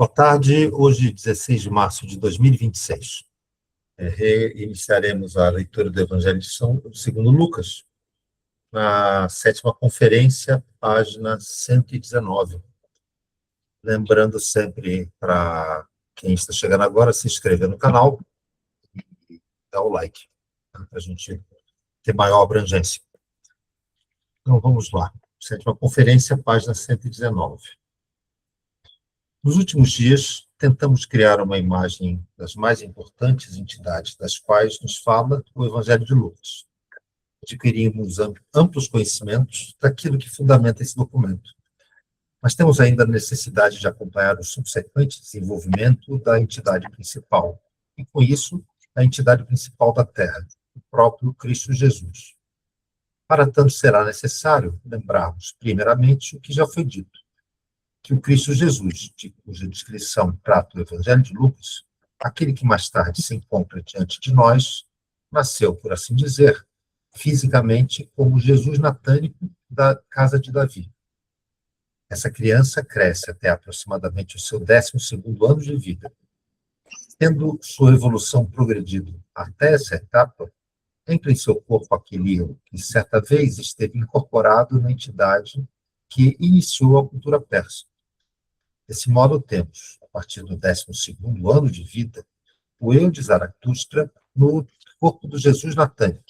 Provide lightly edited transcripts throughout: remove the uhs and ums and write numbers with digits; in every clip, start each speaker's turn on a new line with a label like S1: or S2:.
S1: Boa tarde, hoje, 16 de março de 2026. Reiniciaremos a leitura do Evangelho segundo Lucas, na 7ª conferência, página 119. Lembrando sempre, para quem está chegando agora, se inscrever no canal e dar o like, para a gente ter maior abrangência. Então, vamos lá. 7ª conferência, página 119. Nos últimos dias, tentamos criar uma imagem das mais importantes entidades das quais nos fala o Evangelho de Lucas. Adquirimos amplos conhecimentos daquilo que fundamenta esse documento, mas temos ainda a necessidade de acompanhar o subsequente desenvolvimento da entidade principal, e com isso, a entidade principal da Terra, o próprio Cristo Jesus. Para tanto, será necessário lembrarmos, primeiramente, o que já foi dito, que o Cristo Jesus, de cuja descrição trata o Evangelho de Lucas, aquele que mais tarde se encontra diante de nós, nasceu, por assim dizer, fisicamente como Jesus natânico da casa de Davi. Essa criança cresce até aproximadamente o seu 12º ano de vida. Tendo sua evolução progredido até essa etapa, entra em seu corpo aquele eu que certa vez esteve incorporado na entidade que iniciou a cultura persa. Desse modo, temos, a partir do 12º ano de vida, o eu de Zaratustra no corpo do Jesus natânico.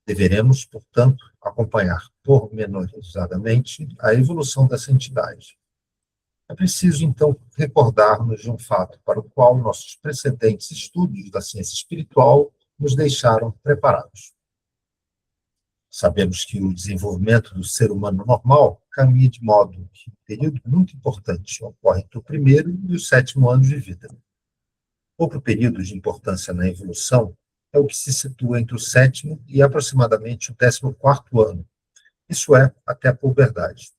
S1: Deveremos, portanto, acompanhar pormenorizadamente a evolução dessa entidade. É preciso, então, recordar-nos de um fato para o qual nossos precedentes estudos da ciência espiritual nos deixaram preparados. Sabemos que o desenvolvimento do ser humano normal caminha de modo que um período muito importante ocorre entre o 1º e o 7º ano de vida. Outro período de importância na evolução é o que se situa entre o 7º e aproximadamente o 14º ano, isso é, até a puberdade.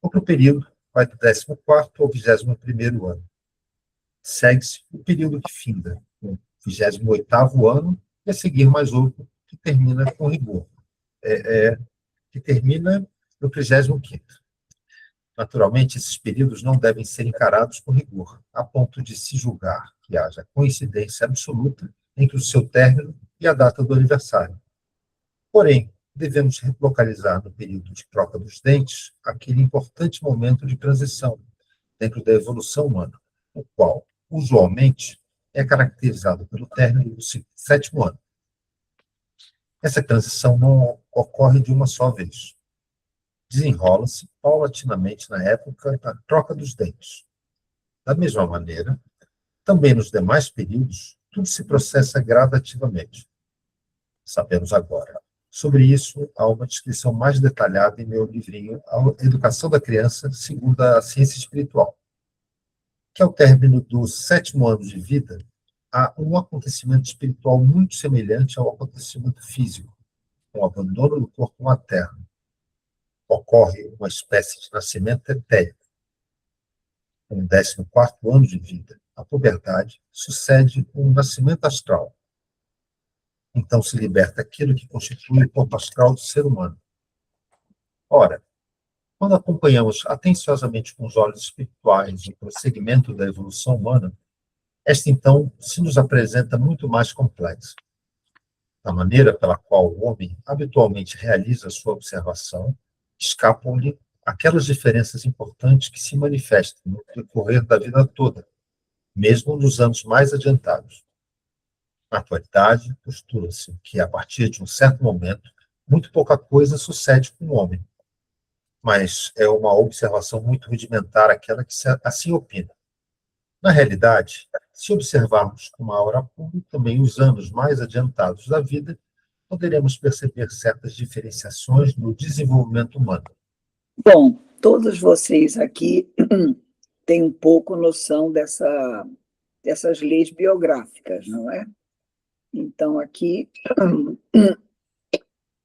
S1: Outro período vai do 14º ao 21º ano. Segue-se o período que finda com o 28º ano e a seguir mais outro que termina com rigor. Que termina no 35º. Naturalmente, esses períodos não devem ser encarados com rigor, a ponto de se julgar que haja coincidência absoluta entre o seu término e a data do aniversário. Porém, devemos localizar no período de troca dos dentes aquele importante momento de transição dentro da evolução humana, o qual, usualmente, é caracterizado pelo término do 7º ano. Essa transição não ocorre de uma só vez. Desenrola-se paulatinamente na época da troca dos dentes. Da mesma maneira, também nos demais períodos, tudo se processa gradativamente. Sabemos agora. Sobre isso, há uma descrição mais detalhada em meu livrinho A Educação da Criança segundo a Ciência Espiritual, que ao término do 7º ano de vida, há um acontecimento espiritual muito semelhante ao acontecimento físico, com o abandono do corpo materno. Ocorre uma espécie de nascimento etérico. Com o 14º ano de vida, a puberdade sucede um nascimento astral. Então se liberta aquilo que constitui o corpo astral do ser humano. Ora, quando acompanhamos atenciosamente com os olhos espirituais o prosseguimento da evolução humana, esta, então, se nos apresenta muito mais complexa. Da maneira pela qual o homem habitualmente realiza sua observação, escapam-lhe aquelas diferenças importantes que se manifestam no decorrer da vida toda, mesmo nos anos mais adiantados. Na atualidade, postura-se que, a partir de um certo momento, muito pouca coisa sucede com o homem. Mas é uma observação muito rudimentar aquela que assim opina. Na realidade, se observarmos com maior apuro também os anos mais adiantados da vida, poderemos perceber certas diferenciações no desenvolvimento humano.
S2: Bom, todos vocês aqui têm um pouco noção dessas leis biográficas, não é? Então, aqui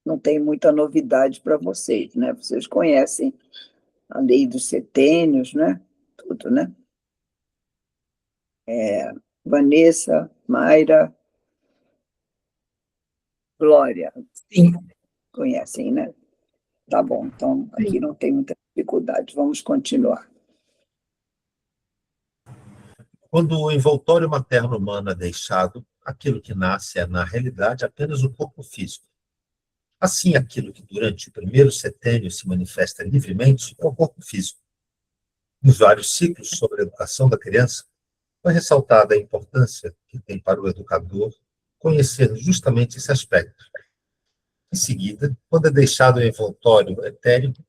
S2: não tem muita novidade para vocês, né? Vocês conhecem a lei dos setênios, né? Tudo, né? Vanessa, Mayra, Glória.
S3: Sim.
S2: Conhecem, né? Tá bom, então aqui não tem muita dificuldade. Vamos continuar.
S1: Quando o envoltório materno humano é deixado, aquilo que nasce é, na realidade, apenas o corpo físico. Assim, aquilo que durante o primeiro setênio se manifesta livremente é o corpo físico. Nos vários ciclos sobre a educação da criança, foi ressaltada a importância que tem para o educador conhecer justamente esse aspecto. Em seguida, quando é deixado o envoltório etérico,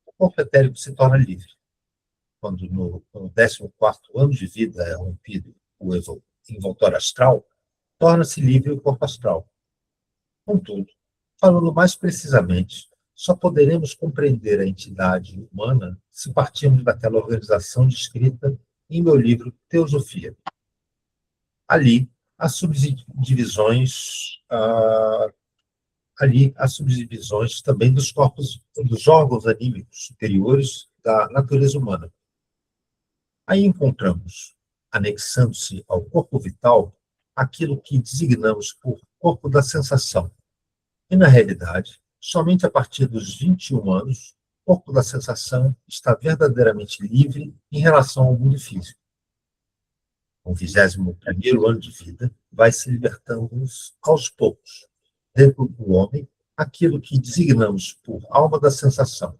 S1: o corpo etérico se torna livre. Quando no 14º ano de vida é rompido o envoltório astral, torna-se livre o corpo astral. Contudo, falando mais precisamente, só poderemos compreender a entidade humana se partirmos daquela organização descrita em meu livro Teosofia. Ali, as subdivisões, também dos corpos, dos órgãos anímicos superiores da natureza humana. Aí encontramos, anexando-se ao corpo vital, aquilo que designamos por corpo da sensação. E, na realidade, somente a partir dos 21 anos, o corpo da sensação está verdadeiramente livre em relação ao mundo físico. Com o 21º ano de vida, vai se libertando aos poucos, dentro do homem, aquilo que designamos por alma da sensação.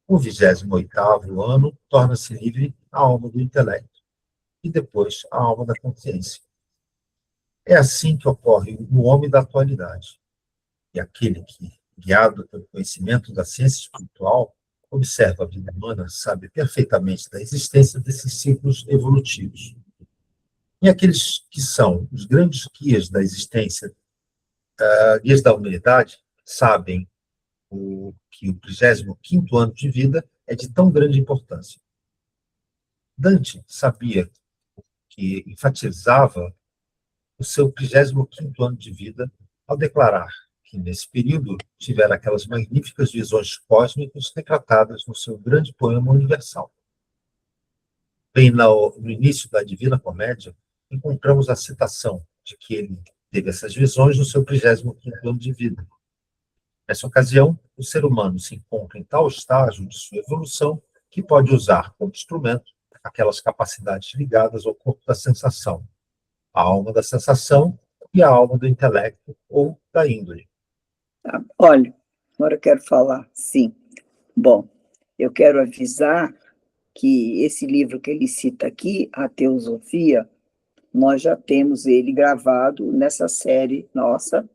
S1: Com o 28º ano, torna-se livre a alma do intelecto, e depois a alma da consciência. É assim que ocorre no homem da atualidade. E aquele que, guiado pelo conhecimento da ciência espiritual, observa a vida humana, sabe perfeitamente da existência desses ciclos evolutivos. E aqueles que são os grandes guias da existência, guias da humanidade, sabem que o 35º ano de vida é de tão grande importância. Dante sabia que enfatizava o seu 35º ano de vida ao declarar que, nesse período, tivera aquelas magníficas visões cósmicas retratadas no seu grande poema universal. Bem no início da Divina Comédia, encontramos a citação de que ele teve essas visões no seu 35º ano de vida. Nessa ocasião, o ser humano se encontra em tal estágio de sua evolução que pode usar como instrumento aquelas capacidades ligadas ao corpo da sensação, a alma da sensação e a alma do intelecto ou da índole.
S2: Olha, agora eu quero falar, sim. Bom, eu quero avisar que esse livro que ele cita aqui, A Teosofia, nós já temos ele gravado nessa série nossa.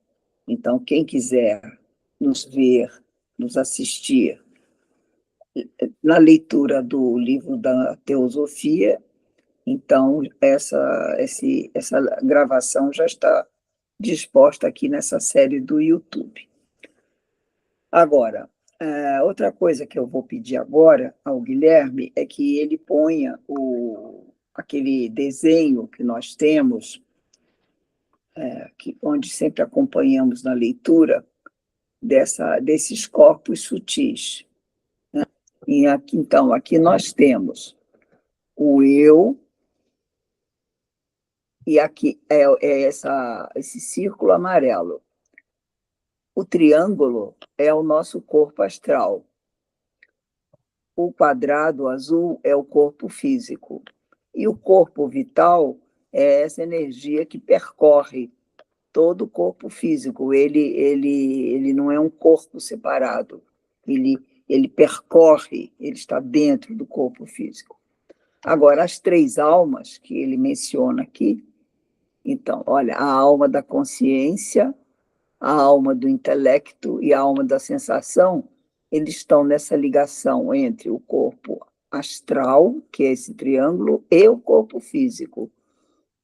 S2: Então, quem quiser nos ver, nos assistir na leitura do livro da Teosofia, então essa gravação já está disposta aqui nessa série do YouTube. Agora, outra coisa que eu vou pedir agora ao Guilherme é que ele ponha aquele desenho que nós temos, onde sempre acompanhamos na leitura, desses corpos sutis. Né? Então, aqui nós temos o eu, e aqui esse círculo amarelo. O triângulo é o nosso corpo astral. O quadrado azul é o corpo físico. E o corpo vital é essa energia que percorre todo o corpo físico. Ele não é um corpo separado. Ele percorre, ele está dentro do corpo físico. Agora, as 3 almas que ele menciona aqui, então, olha, a alma da consciência, a alma do intelecto e a alma da sensação, eles estão nessa ligação entre o corpo astral, que é esse triângulo, e o corpo físico,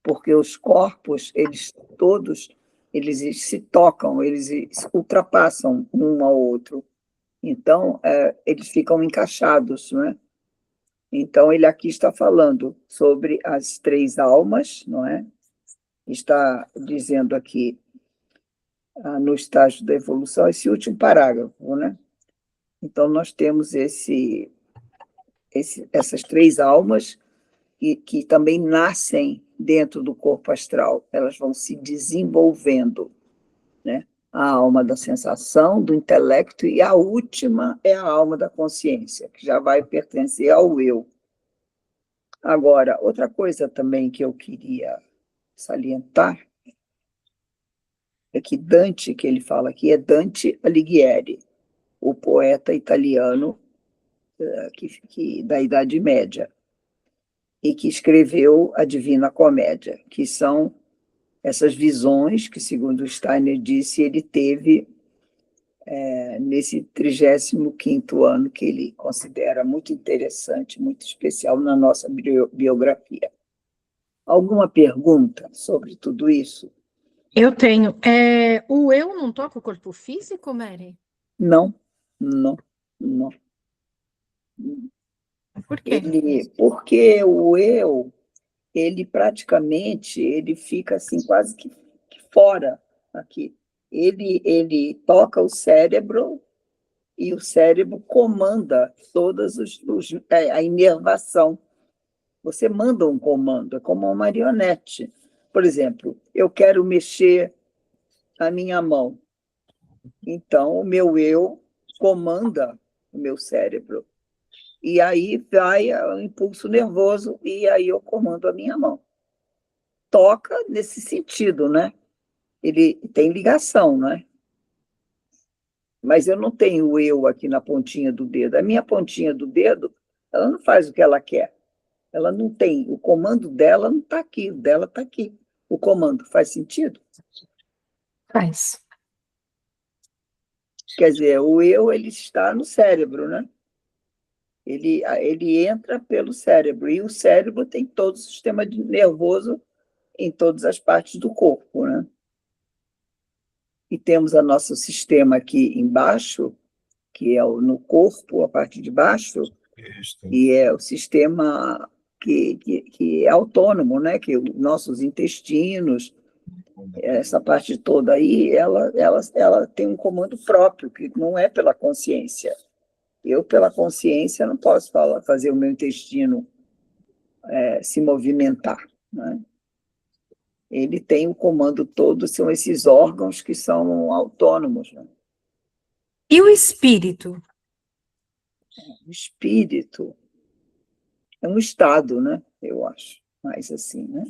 S2: porque os corpos, eles se tocam, eles ultrapassam um ao outro, então eles ficam encaixados, não é? Então ele aqui está falando sobre as 3 almas, não é? Está dizendo aqui no estágio da evolução, esse último parágrafo, né? Então, nós temos essas 3 almas que também nascem dentro do corpo astral, elas vão se desenvolvendo, né? A alma da sensação, do intelecto, e a última é a alma da consciência, que já vai pertencer ao eu. Agora, outra coisa também que eu queria salientar é que Dante, que ele fala aqui, é Dante Alighieri, o poeta italiano da Idade Média, e que escreveu a Divina Comédia, que são essas visões que, segundo Steiner disse, ele teve nesse 35º ano, que ele considera muito interessante, muito especial na nossa biografia. Alguma pergunta sobre tudo isso?
S3: Eu tenho. O eu não toca o corpo físico, Mary?
S2: Não, não, não.
S3: Por quê?
S2: Porque o eu, ele praticamente, ele fica assim quase que fora aqui. Ele toca o cérebro e o cérebro comanda todas a inervação. Você manda um comando, é como uma marionete. Por exemplo, eu quero mexer a minha mão. Então, o meu eu comanda o meu cérebro. E aí vai o impulso nervoso e aí eu comando a minha mão. Toca nesse sentido, né? Ele tem ligação, né? Mas eu não tenho o eu aqui na pontinha do dedo. A minha pontinha do dedo, ela não faz o que ela quer. Ela não tem, o comando dela não está aqui, o dela está aqui. O comando faz sentido?
S3: Faz.
S2: Quer dizer, o eu, ele está no cérebro, né? Ele entra pelo cérebro, e o cérebro tem todo o sistema nervoso em todas as partes do corpo, né? E temos o nosso sistema aqui embaixo, que é no corpo, a parte de baixo, e é o sistema que é autônomo, né? Que os nossos intestinos, essa parte toda aí, ela tem um comando próprio, que não é pela consciência. Eu, pela consciência, não posso fazer o meu intestino se movimentar, né? Ele tem o comando todo, são esses órgãos que são autônomos, né?
S3: E o espírito?
S2: O espírito é um estado, né? Eu acho, mais assim, né?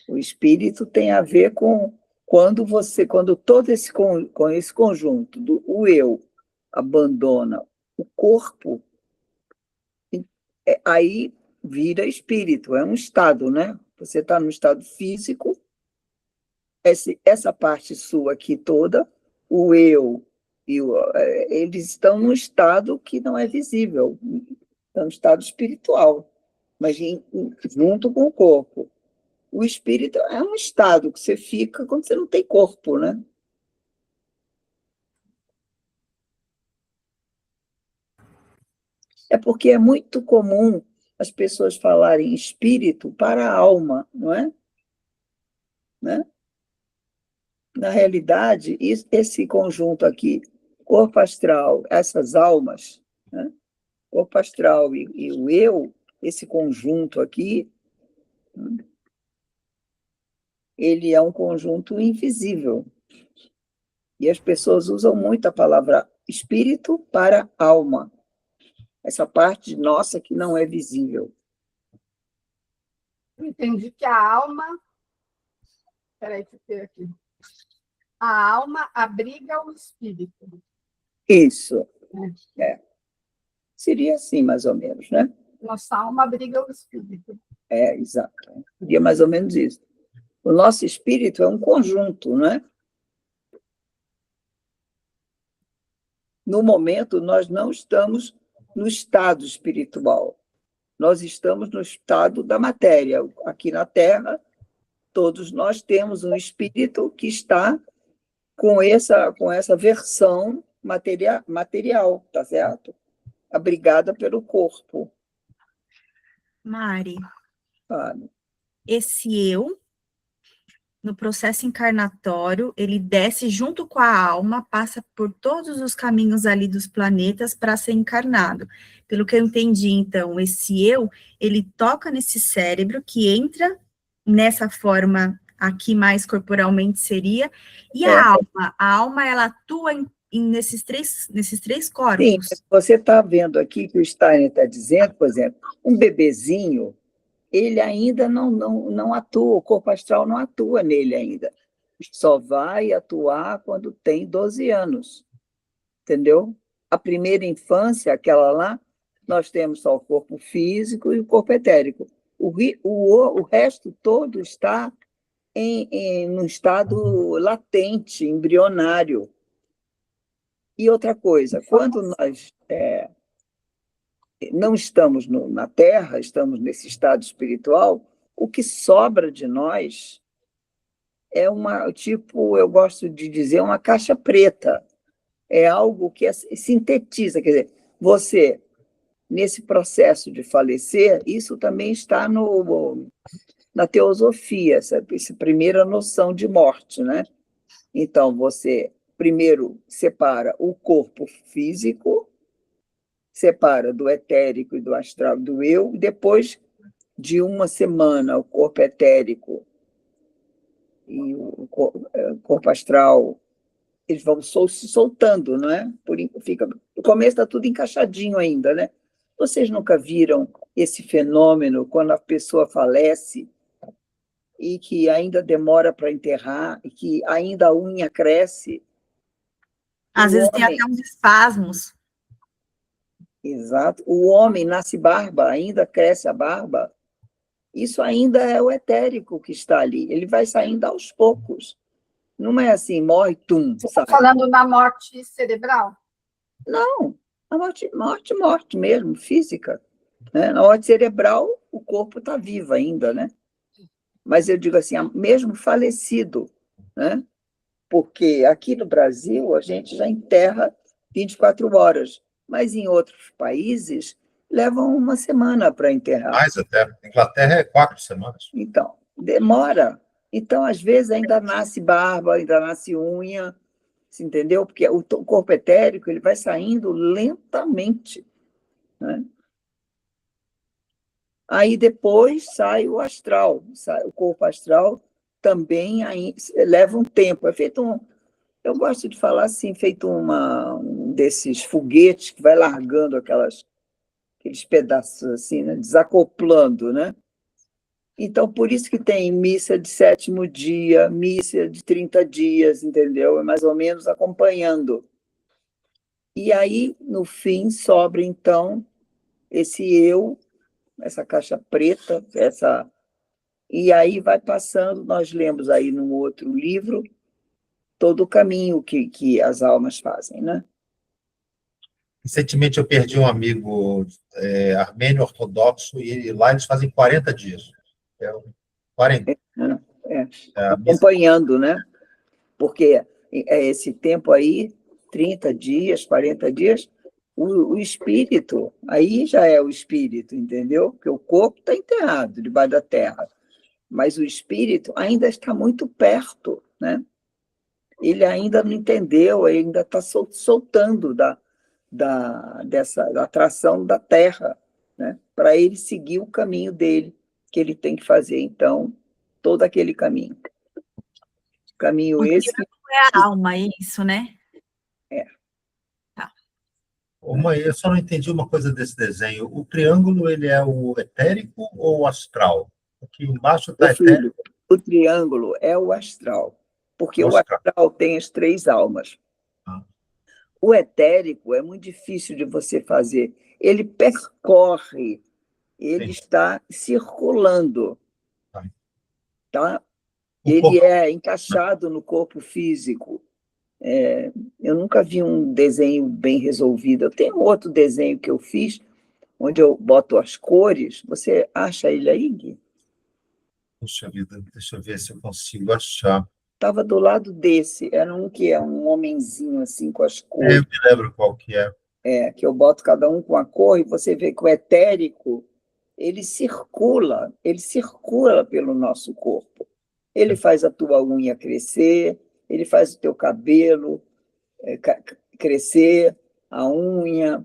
S2: O espírito tem a ver com quando todo esse conjunto o eu abandona o corpo, aí vira espírito, é um estado, né? Você está no estado físico, essa parte sua aqui toda, o eu, eles estão num estado que não é visível, é um estado espiritual, mas junto com o corpo. O espírito é um estado que você fica quando você não tem corpo, né? É porque é muito comum as pessoas falarem espírito para a alma, não é? Né? Na realidade, esse conjunto aqui, corpo astral, essas almas, né? Corpo astral e o eu, esse conjunto aqui, ele é um conjunto invisível. E as pessoas usam muito a palavra espírito para alma, essa parte nossa que não é visível.
S4: Entendi que a alma... Espera que eu tenho aqui. A alma abriga o espírito.
S2: Isso. Seria assim, mais ou menos, né?
S4: Nossa alma abriga o espírito.
S2: Exato. Seria mais ou menos isso. O nosso espírito é um conjunto, né? No momento, nós não estamos no estado espiritual. Nós estamos no estado da matéria. Aqui na Terra, todos nós temos um espírito que está com essa versão material, tá certo? Abrigada pelo corpo.
S3: Mari,
S2: Sabe?
S3: esse eu, no processo encarnatório, ele desce junto com a alma, passa por todos os caminhos ali dos planetas para ser encarnado. Pelo que eu entendi, então, esse eu, ele toca nesse cérebro que entra nessa forma aqui mais corporalmente seria, e a alma ela atua nesses três corpos.
S2: Sim, você está vendo aqui que o Steiner está dizendo, por exemplo, um bebezinho, ele ainda não atua, o corpo astral não atua nele ainda. Só vai atuar quando tem 12 anos, entendeu? A primeira infância, aquela lá, nós temos só o corpo físico e o corpo etérico. O resto todo está num estado latente, embrionário. E outra coisa, quando nós não estamos na Terra, estamos nesse estado espiritual, o que sobra de nós é eu gosto de dizer, uma caixa preta. É algo que sintetiza, quer dizer, você, nesse processo de falecer, isso também está na teosofia, essa primeira noção de morte, né? Então, você primeiro separa o corpo físico, separa do etérico e do astral, do eu, e depois de uma semana o corpo etérico e o corpo astral, eles vão se soltando, não é? No começo está tudo encaixadinho ainda, né? Vocês nunca viram esse fenômeno quando a pessoa falece e que ainda demora para enterrar, e que ainda a unha cresce?
S3: Às vezes tem até uns espasmos.
S2: Exato. O homem nasce barba, ainda cresce a barba. Isso ainda é o etérico que está ali. Ele vai saindo aos poucos. Não é assim, morre, tum,
S4: Você
S2: sai.
S4: está falando da morte cerebral?
S2: Não, a morte mesmo, física. Né? Na morte cerebral, o corpo está vivo ainda, né? Mas eu digo assim, mesmo falecido, né? Porque aqui no Brasil a gente já enterra 24 horas, mas em outros países levam uma semana para enterrar.
S1: Mais até. Na Inglaterra é 4 semanas.
S2: Então, demora. Então, às vezes, ainda nasce barba, ainda nasce unha, você entendeu? Porque o corpo etérico ele vai saindo lentamente, né? Aí depois sai o astral, o corpo astral também leva um tempo. É feito eu gosto de falar assim, feito um desses foguetes que vai largando aqueles pedaços assim, né? Desacoplando, né? Então, por isso que tem missa de 7º dia, missa de 30 dias, entendeu? É mais ou menos acompanhando. E aí, no fim, sobra, então, esse eu, essa caixa preta, e aí vai passando, nós lemos aí num outro livro, todo o caminho que as almas fazem, né?
S1: Recentemente eu perdi um amigo armênio ortodoxo e lá eles fazem 40 dias. 40.
S2: Acompanhando, né? Porque esse tempo aí, 30 dias, 40 dias, o espírito, aí já é o espírito, entendeu? Porque o corpo está enterrado debaixo da terra, mas o espírito ainda está muito perto, né? Ele ainda não entendeu, ainda está soltando dessa atração da terra, né? Para ele seguir o caminho dele, que ele tem que fazer, então, todo aquele caminho. Caminho
S3: O
S2: esse que
S3: é a alma, é isso, né?
S2: é.
S3: Tá.
S1: Ô, mãe, eu só não entendi uma coisa desse desenho. O triângulo, ele é o etérico ou o astral? Aqui embaixo está etérico.
S2: Filho, o triângulo é o astral, porque o astral tem as 3 almas.
S1: Ah.
S2: O etérico é muito difícil de você fazer. Ele percorre, ele está circulando, tá? Ele é encaixado no corpo físico. Eu nunca vi um desenho bem resolvido. Eu tenho outro desenho que eu fiz, onde eu boto as cores. Você acha ele aí, Gui?
S1: Puxa vida, deixa eu ver se eu consigo achar.
S2: Estava do lado desse. Era que é um homenzinho assim com as cores.
S1: Eu me lembro qual que é.
S2: Que eu boto cada um com a cor, e você vê que o etérico, ele circula pelo nosso corpo. Ele faz a tua unha crescer, ele faz o teu cabelo crescer, a unha,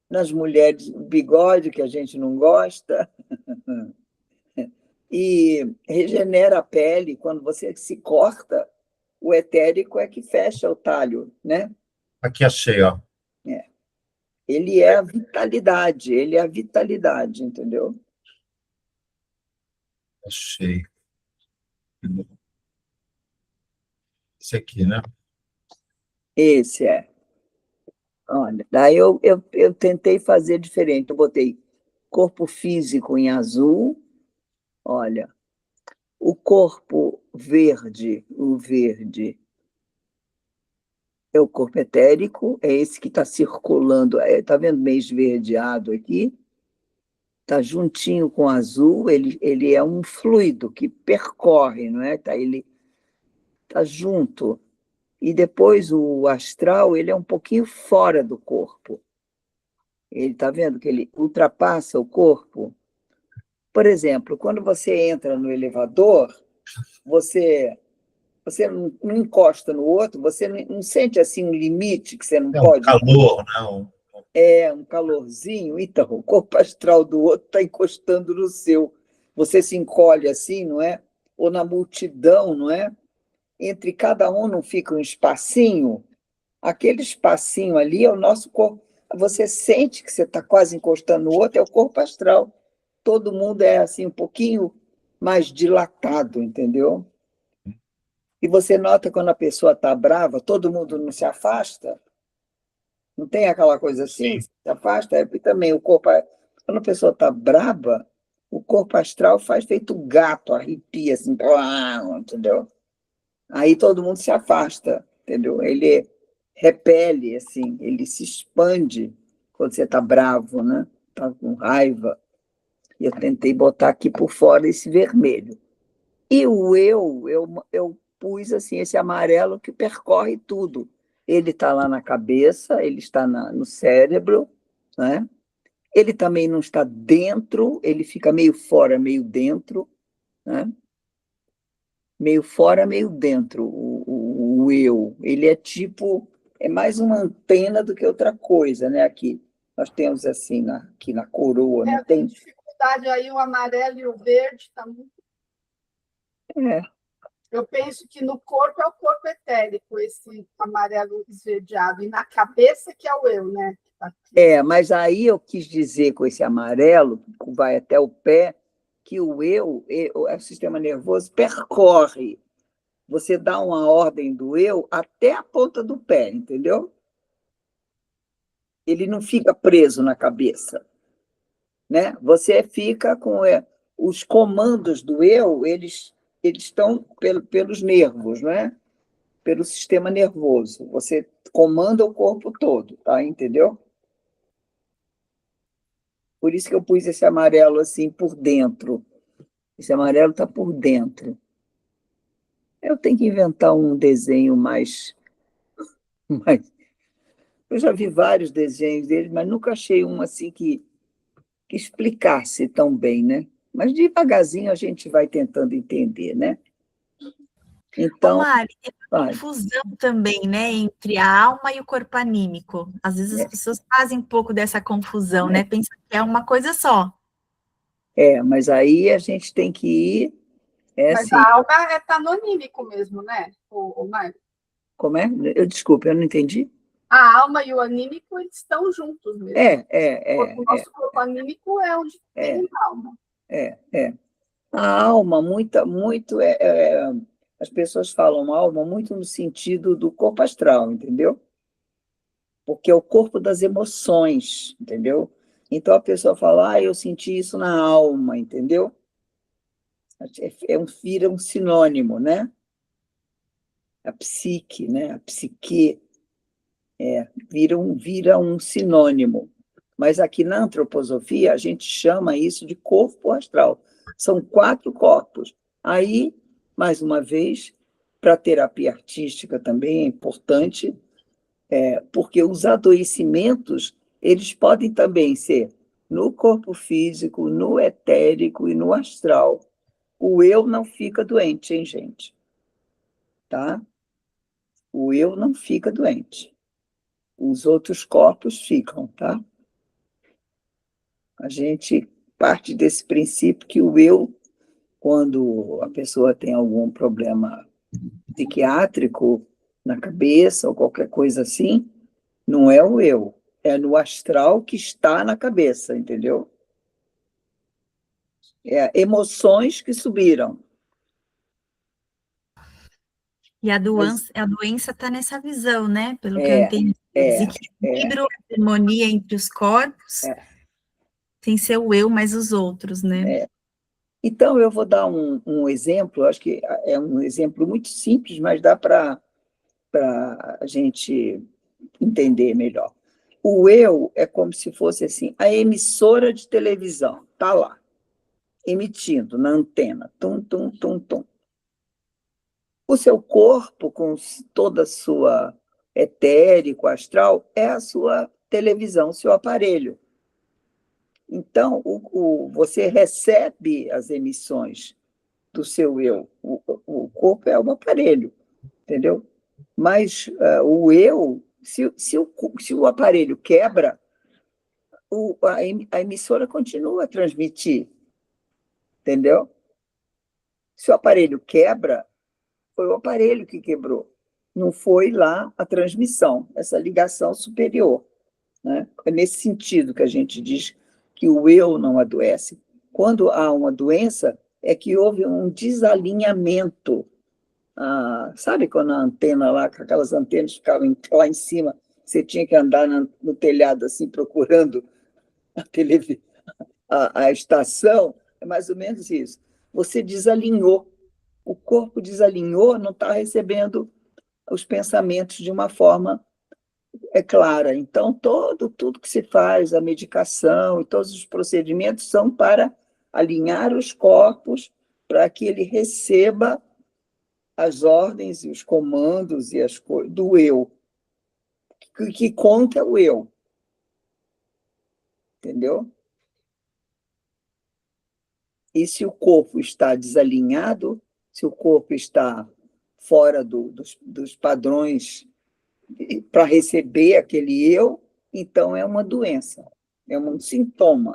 S2: nas mulheres, o bigode, que a gente não gosta, e regenera a pele. Quando você se corta, o etérico é que fecha o talho, né?
S1: Aqui achei, ó.
S2: Ele é a vitalidade, entendeu?
S1: Achei. Esse aqui, né?
S2: Esse é. Olha, daí eu tentei fazer diferente. Eu botei corpo físico em azul. Olha, o corpo verde, o verde é o corpo etérico, é esse que está circulando. Está vendo meio esverdeado aqui? Está juntinho com o azul, ele é um fluido que percorre, não é? Ele está junto. E depois o astral, ele é um pouquinho fora do corpo. Ele está vendo que ele ultrapassa o corpo. Por exemplo, quando você entra no elevador, você não encosta no outro, você não sente assim um limite que você não
S1: É um
S2: pode.
S1: calor, né?
S2: É um calorzinho, então o corpo astral do outro está encostando no seu. Você se encolhe assim, não é? Ou na multidão, não é? Entre cada um não fica um espacinho. Aquele espacinho ali é o nosso corpo. Você sente que você está quase encostando no outro, é o corpo astral. Todo mundo é assim um pouquinho mais dilatado, entendeu? E você nota quando a pessoa está brava, todo mundo não se afasta. Não tem aquela coisa assim?
S1: Sim.
S2: Se afasta. E também o corpo. Quando a pessoa está braba, o corpo astral faz feito gato, arrepia, assim, entendeu? Aí todo mundo se afasta, entendeu? Ele repele, assim, ele se expande quando você está bravo, né? Está com raiva. E eu tentei botar aqui por fora esse vermelho. E o eu pus assim, esse amarelo que percorre tudo. Ele está lá na cabeça, ele está no cérebro, né? Ele também não está dentro, ele fica meio fora, meio dentro, né? Meio fora, meio dentro, o eu. Ele é tipo, é mais uma antena do que outra coisa, né? Aqui, nós temos assim, aqui na coroa, não
S4: Eu tenho
S2: tem?
S4: dificuldade aí, o amarelo e o verde está muito.
S2: É,
S4: Eu penso que no corpo é o corpo etérico, esse amarelo esverdeado, e na cabeça que é o eu, né?
S2: mas aí eu quis dizer com esse amarelo, que vai até o pé, que o sistema nervoso percorre. Você dá uma ordem do eu até a ponta do pé, entendeu? Ele não fica preso na cabeça, né? Você fica com os comandos do eu, eles estão pelos nervos, né? Pelo sistema nervoso. Você comanda o corpo todo, tá? Entendeu? Por isso que eu pus esse amarelo assim por dentro. Esse amarelo está por dentro. Eu tenho que inventar um desenho mais. Eu já vi vários desenhos dele, mas nunca achei um assim que explicasse tão bem, né? Mas devagarzinho a gente vai tentando entender, né?
S3: Ô,
S2: Então,
S3: Mari, tem uma
S2: vai.
S3: confusão também, né, entre a alma e o corpo anímico. Às vezes as pessoas fazem um pouco dessa confusão, né? Pensam que é uma coisa só.
S2: Mas aí a gente tem que ir.
S4: Mas
S2: Assim,
S4: a alma está no anímico mesmo, né? O Mário?
S2: como é? Desculpa, eu não entendi.
S4: A alma e o anímico eles estão juntos mesmo. O nosso corpo anímico é onde tem a alma.
S2: A alma, muito, as pessoas falam alma muito no sentido do corpo astral, entendeu? Porque é o corpo das emoções, entendeu? Então a pessoa fala, eu senti isso na alma, entendeu? Vira um sinônimo, né? A psique, né? A psique vira um sinônimo. Mas aqui na antroposofia a gente chama isso de corpo astral. São 4 corpos. Aí, mais uma vez, para a terapia artística também é importante, porque os adoecimentos eles podem também ser no corpo físico, no etérico e no astral. O eu não fica doente, hein, gente? Tá? O eu não fica doente. Os outros corpos ficam, tá? A gente parte desse princípio que o eu, quando a pessoa tem algum problema psiquiátrico na cabeça ou qualquer coisa assim, não é o eu, é no astral que está na cabeça, entendeu? Emoções que subiram.
S3: E a doença está nessa visão, né? Pelo que eu entendi. Desequilíbrio, harmonia entre os corpos, sem ser o eu, mas os outros, né?
S2: Então, eu vou dar um exemplo, acho que é um exemplo muito simples, mas dá para a gente entender melhor. O eu é como se fosse assim, a emissora de televisão, está lá, emitindo na antena, tum, tum, tum, tum. O seu corpo, com toda a sua etérico, astral, é a sua televisão, o seu aparelho. Então, você recebe as emissões do seu eu. O corpo é um aparelho, entendeu? Mas o eu, se o aparelho quebra, a emissora continua a transmitir, entendeu? Se o aparelho quebra, foi o aparelho que quebrou, não foi lá a transmissão, essa ligação superior, né? É nesse sentido que a gente diz que o eu não adoece. Quando há uma doença, é que houve um desalinhamento. Sabe quando a antena lá, com aquelas antenas ficavam lá em cima, você tinha que andar no telhado assim, procurando a estação? É mais ou menos isso. Você desalinhou. O corpo desalinhou, não está recebendo os pensamentos de uma forma clara. Então, tudo que se faz, a medicação e todos os procedimentos são para alinhar os corpos para que ele receba as ordens e os comandos e as coisas do eu. Que conta é o eu. Entendeu? E se o corpo está desalinhado, se o corpo está fora dos padrões para receber aquele eu, então é uma doença, é um sintoma,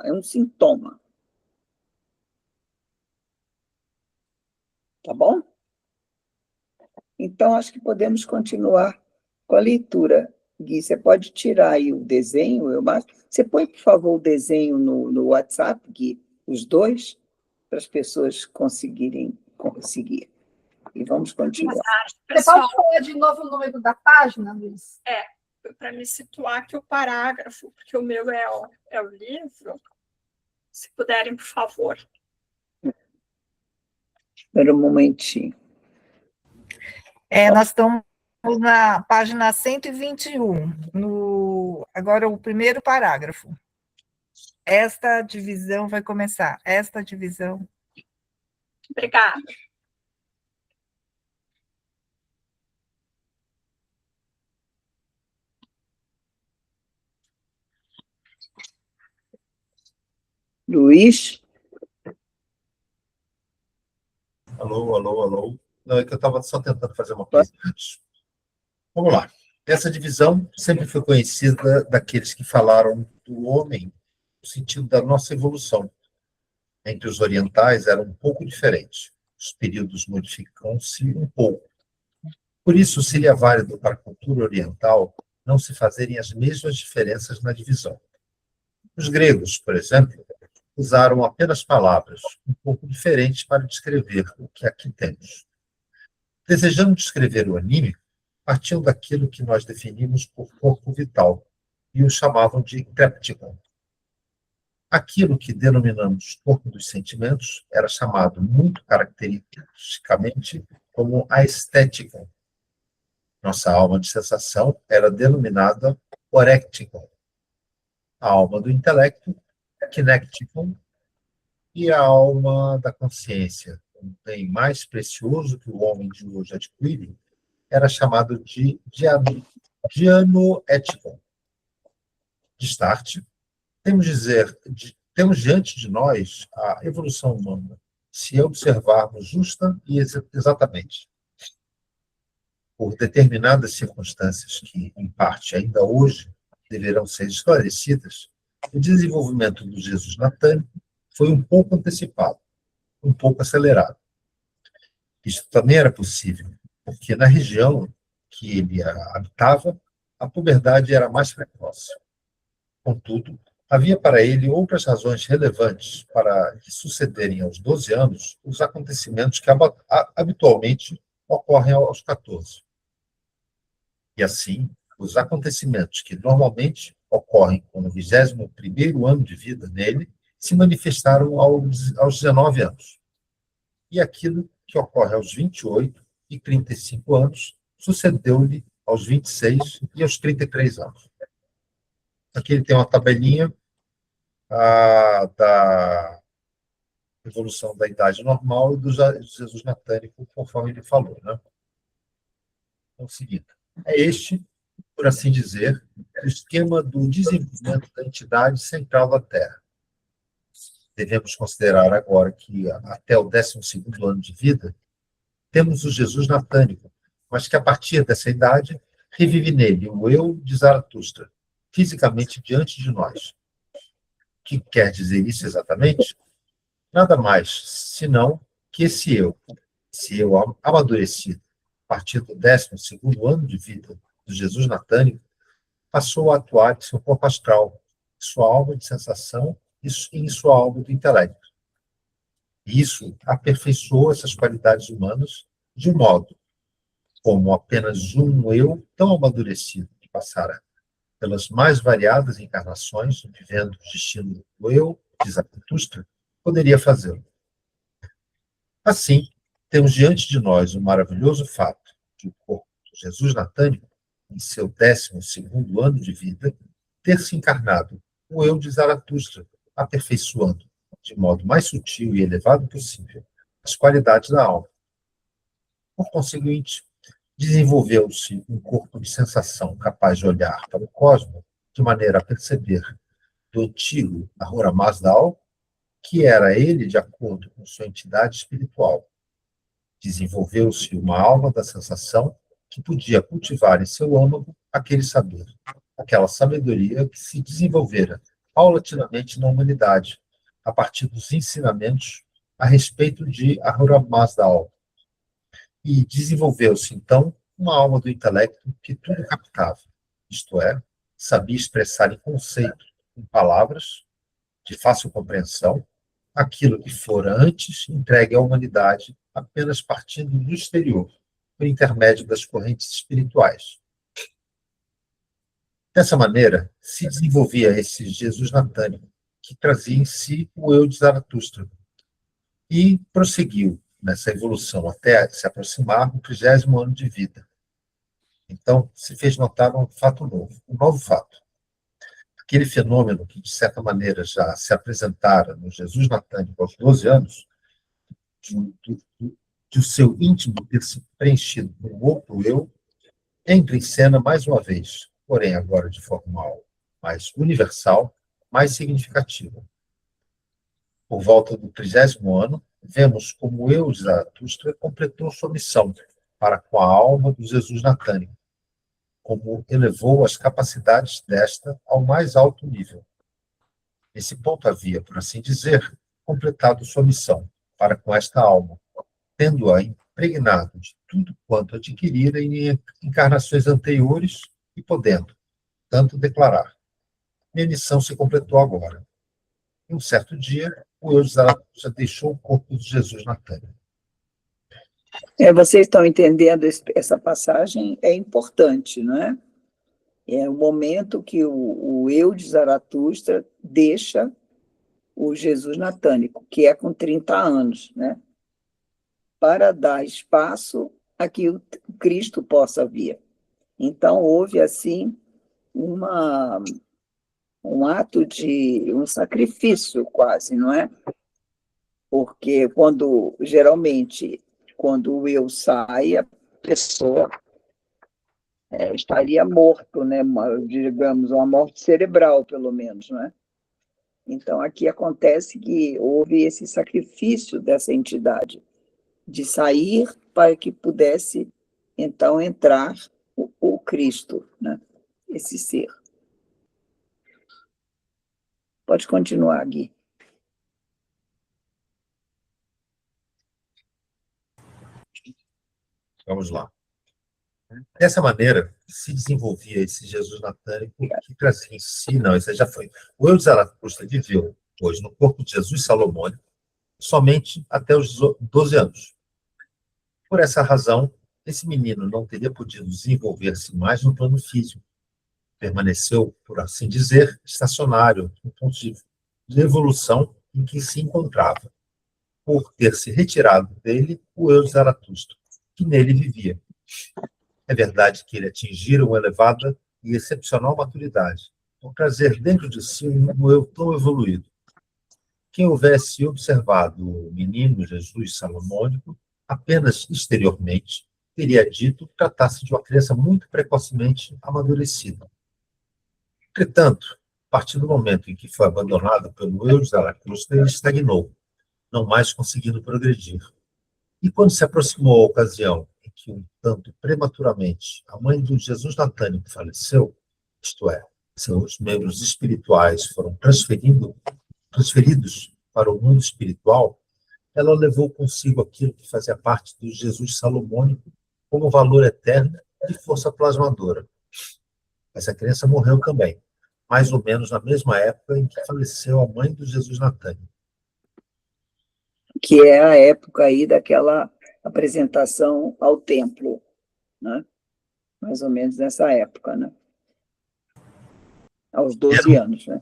S2: Tá bom? Então, acho que podemos continuar com a leitura. Gui, você pode tirar aí o desenho, você põe, por favor, o desenho no WhatsApp, Gui, os dois, para as pessoas conseguirem conseguir. E vamos continuar.
S4: Você pode falar de novo o número da página, Luiz?
S5: Para me situar aqui o parágrafo, porque o meu é o livro. Se puderem, por favor.
S2: Espera um momentinho.
S6: Nós estamos na página 121, agora o primeiro parágrafo. Esta divisão vai começar. Esta divisão.
S5: Obrigada.
S2: Luiz?
S1: Alô. Não, é que eu estava só tentando fazer uma coisa antes. Vamos lá. Essa divisão sempre foi conhecida daqueles que falaram do homem no sentido da nossa evolução. Entre os orientais era um pouco diferente. Os períodos modificam-se um pouco. Por isso, seria válido para a cultura oriental não se fazerem as mesmas diferenças na divisão. Os gregos, por exemplo, usaram apenas palavras um pouco diferentes para descrever o que aqui temos. Desejando descrever o anímico, partiam daquilo que nós definimos por corpo vital e o chamavam de clepticon. Aquilo que denominamos corpo dos sentimentos era chamado muito caracteristicamente como aestheticon. Nossa alma de sensação era denominada orecticon. A alma do intelecto, kinecticon, e a alma da consciência, um bem mais precioso que o homem de hoje adquire, era chamado de dianoeticon. Destarte, temos diante de nós a evolução humana, se observarmos justa e exatamente. Por determinadas circunstâncias que, em parte, ainda hoje deverão ser esclarecidas, o desenvolvimento do Jesus natânico foi um pouco antecipado, um pouco acelerado. Isso também era possível, porque na região que ele habitava, a puberdade era mais precoce. Contudo, Havia para ele outras razões relevantes para lhe sucederem aos 12 anos os acontecimentos que habitualmente ocorrem aos 14. E assim, os acontecimentos que normalmente ocorrem com o 21º ano de vida nele se manifestaram aos 19 anos. E aquilo que ocorre aos 28 e 35 anos sucedeu-lhe aos 26 e aos 33 anos. Aqui ele tem uma tabelinha da evolução da idade normal e do Jesus natânico, conforme ele falou, né? Então, o seguinte, é este, por assim dizer, o esquema do desenvolvimento da entidade central da Terra. Devemos considerar agora que até o 12º ano de vida, temos o Jesus natânico, mas que a partir dessa idade revive nele o eu de Zaratustra, fisicamente diante de nós. O que quer dizer isso exatamente? Nada mais, senão que esse eu amadurecido, a partir do 12º ano de vida do Jesus natânico, passou a atuar em seu corpo astral, em sua alma de sensação e em sua alma do intelecto. E isso aperfeiçoou essas qualidades humanas de um modo como apenas um eu tão amadurecido que passara pelas mais variadas encarnações, vivendo o destino do eu de Zaratustra, poderia fazê-lo. Assim, temos diante de nós o maravilhoso fato de o corpo de Jesus natânico, em seu 12º ano de vida, ter se encarnado o eu de Zaratustra, aperfeiçoando, de modo mais sutil e elevado possível, as qualidades da alma. Por conseguinte, desenvolveu-se um corpo de sensação capaz de olhar para o cosmos de maneira a perceber do antigo Ahura Mazdal, que era ele de acordo com sua entidade espiritual. Desenvolveu-se uma alma da sensação que podia cultivar em seu âmago aquele saber, aquela sabedoria que se desenvolvera paulatinamente na humanidade, a partir dos ensinamentos a respeito de Ahura Mazdal. E desenvolveu-se, então, uma alma do intelecto que tudo captava, isto é, sabia expressar em conceito, em palavras, de fácil compreensão, aquilo que fora antes entregue à humanidade apenas partindo do exterior, por intermédio das correntes espirituais. Dessa maneira, se desenvolvia esse Jesus natânico, que trazia em si o eu de Zaratustra, e prosseguiu nessa evolução até se aproximar do 30º ano de vida. Então, se fez notar um fato novo, um novo fato. Aquele fenômeno que, de certa maneira, já se apresentara no Jesus natânico aos 12 anos, de o seu íntimo ter se preenchido por um outro eu, entra em cena mais uma vez, porém agora de forma mais universal, mais significativa. Por volta do 30º ano, vemos como o eu de Zaratustra completou sua missão para com a alma do Jesus natânico, como elevou as capacidades desta ao mais alto nível. Nesse ponto havia, por assim dizer, completado sua missão para com esta alma, tendo-a impregnado de tudo quanto adquirira em encarnações anteriores e podendo, tanto declarar: minha missão se completou agora. Em um certo dia, o eu de Zaratustra deixou o corpo de Jesus natânico.
S2: Vocês estão entendendo, essa passagem é importante, não é? É o momento que o eu de Zaratustra deixa o Jesus natânico, que é com 30 anos, né? Para dar espaço a que o Cristo possa vir. Então, houve, assim, um ato de um sacrifício quase, não é? Porque geralmente, quando o eu sai, a pessoa estaria morto, né? Digamos, uma morte cerebral, pelo menos, não é? Então, aqui acontece que houve esse sacrifício dessa entidade, de sair para que pudesse, então, entrar o Cristo, né? Esse ser. Pode continuar, Gui.
S1: Vamos lá. Dessa maneira, se desenvolvia esse Jesus natânico que trazia em si, não, isso aí já foi. O eu de Zaratustra viveu, hoje, no corpo de Jesus salomônico, somente até os 12 anos. Por essa razão, esse menino não teria podido desenvolver-se mais no plano físico. Permaneceu, por assim dizer, estacionário, no ponto de evolução em que se encontrava, por ter se retirado dele o eu de Zaratustra, que nele vivia. É verdade que ele atingira uma elevada e excepcional maturidade, por trazer dentro de si um eu tão evoluído. Quem houvesse observado o menino Jesus salomônico apenas exteriormente, teria dito que tratasse de uma criança muito precocemente amadurecida. Entretanto, a partir do momento em que foi abandonado pelo eu de Zaratustra, ele estagnou, não mais conseguindo progredir. E quando se aproximou a ocasião em que, um tanto prematuramente, a mãe do Jesus natânico faleceu, isto é, seus membros espirituais foram transferidos para o mundo espiritual, ela levou consigo aquilo que fazia parte do Jesus salomônico como valor eterno de força plasmadora. Essa criança morreu também, mais ou menos na mesma época em que faleceu a mãe do Jesus natânico.
S2: Que é a época aí daquela apresentação ao templo, né? Mais ou menos nessa época, né? Aos 12 anos, né?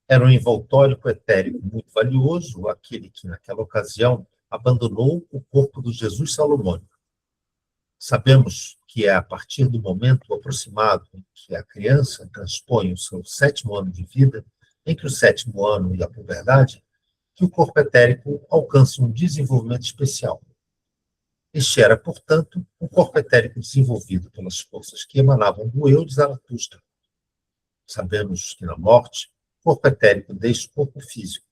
S1: Era um envoltório etérico muito valioso, aquele que, naquela ocasião, abandonou o corpo do Jesus salomônico. Sabemos que é a partir do momento aproximado em que a criança transpõe o seu 7º ano de vida, entre o 7º ano e a puberdade, que o corpo etérico alcança um desenvolvimento especial. Este era, portanto, um corpo etérico desenvolvido pelas forças que emanavam do eu de Zaratustra. Sabemos que na morte, o corpo etérico deixa o corpo físico,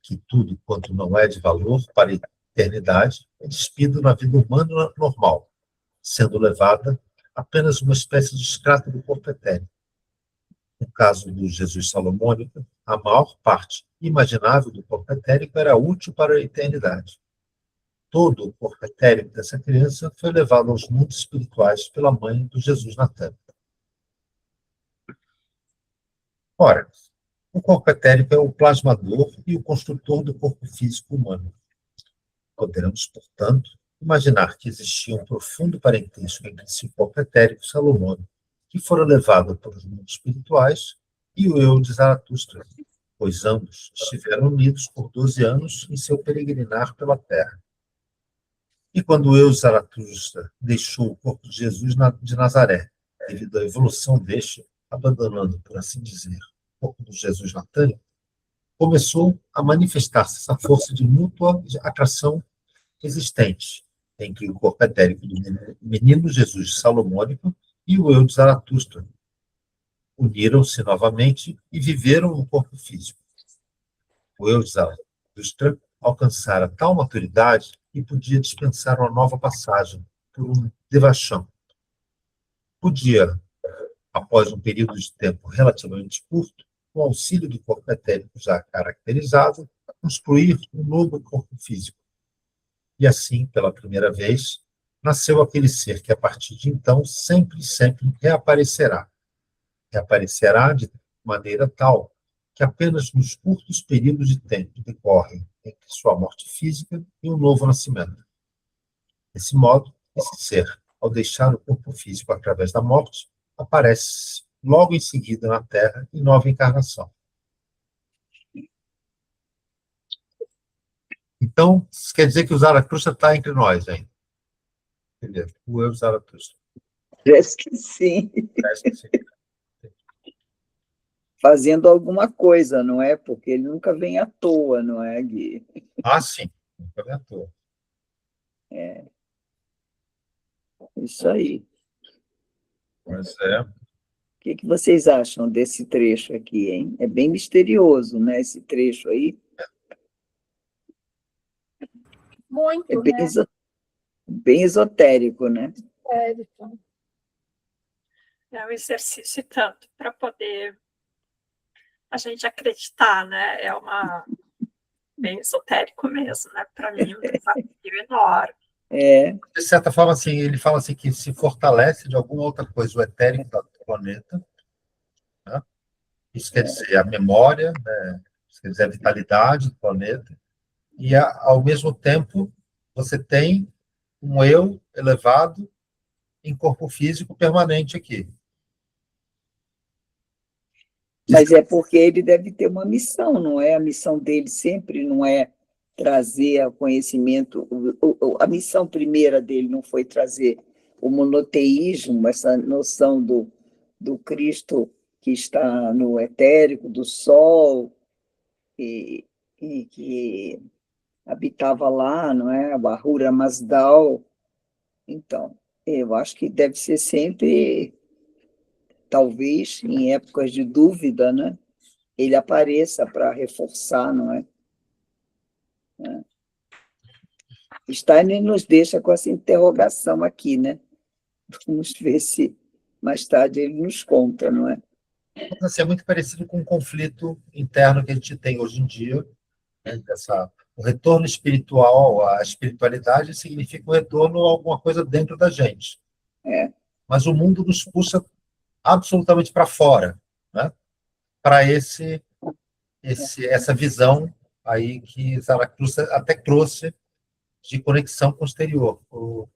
S1: que tudo quanto não é de valor para a eternidade é despido na vida humana normal, sendo levada apenas uma espécie de extrato do corpo etérico. No caso do Jesus salomônico, a maior parte imaginável do corpo etérico era útil para a eternidade. Todo o corpo etérico dessa criança foi levado aos mundos espirituais pela mãe do Jesus natânico. Ora, o corpo etérico é o plasmador e o construtor do corpo físico humano. Podemos, portanto, imaginar que existia um profundo parentesco entre esse corpo etérico salomônico, que fora levado para os mundos espirituais, e o eu de Zaratustra, pois ambos estiveram unidos por 12 anos em seu peregrinar pela Terra. E quando o eu de Zaratustra deixou o corpo de Jesus de Nazaré, devido à evolução deste, abandonando, por assim dizer, o corpo do Jesus natânico, começou a manifestar-se essa força de mútua atração existente entre o corpo etérico do menino Jesus salomônico e o eu de Zaratustra. Uniram-se novamente e viveram no corpo físico. O eu de Zaratustra alcançara tal maturidade que podia dispensar uma nova passagem por um devachan. Podia, após um período de tempo relativamente curto, com auxílio do corpo etérico já caracterizado, construir um novo corpo físico. E assim, pela primeira vez, nasceu aquele ser que, a partir de então, sempre reaparecerá. Reaparecerá de maneira tal que apenas nos curtos períodos de tempo decorrem entre sua morte física e um novo nascimento. Desse modo, esse ser, ao deixar o corpo físico através da morte, aparece logo em seguida na Terra em nova encarnação. Então, isso quer dizer que o Zaratustra está entre nós ainda. Entendeu? O eu Zaratustra.
S2: Parece que sim.
S1: Parece que sim.
S2: Fazendo alguma coisa, não é? Porque ele nunca vem à toa, não é, Gui?
S1: Ah, sim. Nunca vem à toa.
S2: É. Isso aí.
S1: Pois é.
S2: O que vocês acham desse trecho aqui, hein? É bem misterioso, né? Esse trecho aí.
S4: Muito,
S2: É bem,
S4: né?
S2: bem esotérico, né?
S4: Érico.
S5: É um exercício tanto para poder a gente acreditar, né? É bem esotérico mesmo, né? Para mim, um desafio enorme.
S1: De certa forma, assim, ele fala assim que se fortalece de alguma outra coisa o etérico do planeta, né? Isso quer dizer a memória, né? Isso quer dizer a vitalidade do planeta, e ao mesmo tempo você tem um eu elevado em corpo físico permanente aqui.
S2: Mas é porque ele deve ter uma missão, não é? A missão dele sempre não é trazer o conhecimento. A missão primeira dele não foi trazer o monoteísmo, essa noção do Cristo que está no etérico, do Sol, e que habitava lá, não é? A Ahura Mazdal. Então, eu acho que deve ser sempre, talvez, em épocas de dúvida, né? Ele apareça para reforçar, não é? Steiner nos deixa com essa interrogação aqui, né? Vamos ver se mais tarde ele nos conta, não é?
S1: Mas, assim, é muito parecido com o conflito interno que a gente tem hoje em dia, né? O retorno espiritual, a espiritualidade significa o retorno a alguma coisa dentro da gente.
S2: É.
S1: Mas o mundo nos puxa absolutamente para fora, né? Para essa visão aí que Zaratustra até trouxe de conexão com o exterior, com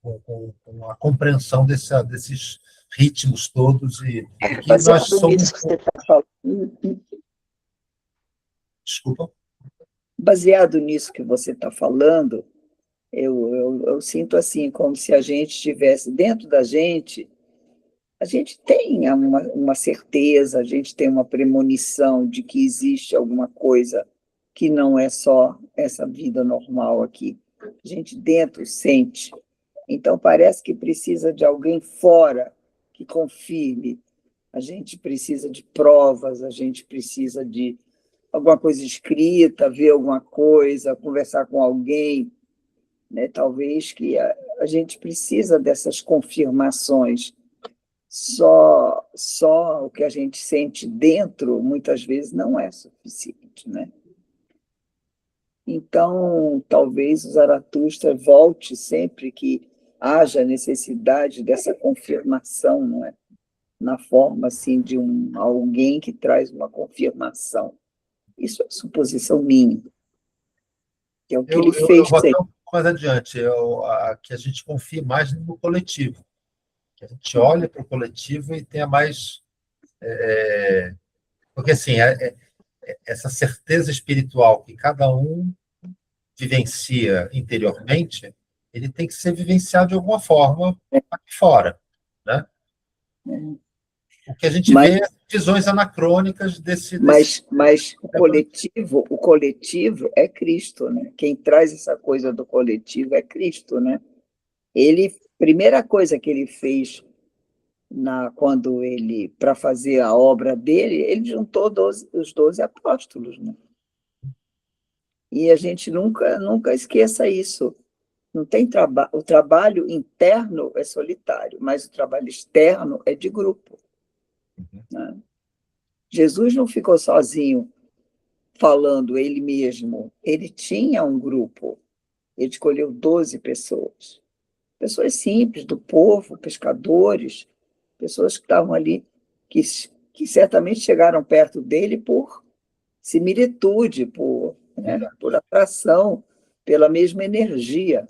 S1: a compreensão desses ritmos todos e que nós somos...
S2: Nisso que você está falando,
S1: Desculpa.
S2: baseado nisso que você está falando, eu sinto assim, como se a gente estivesse dentro da gente, a gente tem uma certeza, a gente tem uma premonição de que existe alguma coisa que não é só essa vida normal aqui. A gente dentro sente. Então, parece que precisa de alguém fora que confirme. A gente precisa de provas, a gente precisa de alguma coisa escrita, ver alguma coisa, conversar com alguém, né? Talvez que a gente precisa dessas confirmações. Só o que a gente sente dentro, muitas vezes, não é suficiente, né? Então, talvez o Zaratustra volte sempre que haja necessidade dessa confirmação, não é? Na forma assim de alguém que traz uma confirmação. Isso é suposição minha, que é o que ele
S1: Eu
S2: fez
S1: vou até
S2: sempre.
S1: um pouco mais adiante, que a gente confie mais no coletivo, que a gente olhe para o coletivo e tenha mais... porque, assim, essa certeza espiritual que cada um vivencia interiormente, ele tem que ser vivenciado de alguma forma aqui fora, né? O que a gente
S2: Mas,
S1: vê é visões anacrônicas desse...
S2: mas o coletivo é Cristo, né? Quem traz essa coisa do coletivo é Cristo, né? Primeira coisa que ele fez quando ele, para fazer a obra dele, ele juntou os 12 apóstolos, né? E a gente nunca esqueça isso. Não tem o trabalho interno é solitário, mas o trabalho externo é de grupo, né? Jesus não ficou sozinho falando ele mesmo, ele tinha um grupo, ele escolheu 12 pessoas simples do povo, pescadores, pessoas que estavam ali, que certamente chegaram perto dele por similitude, por atração, pela mesma energia,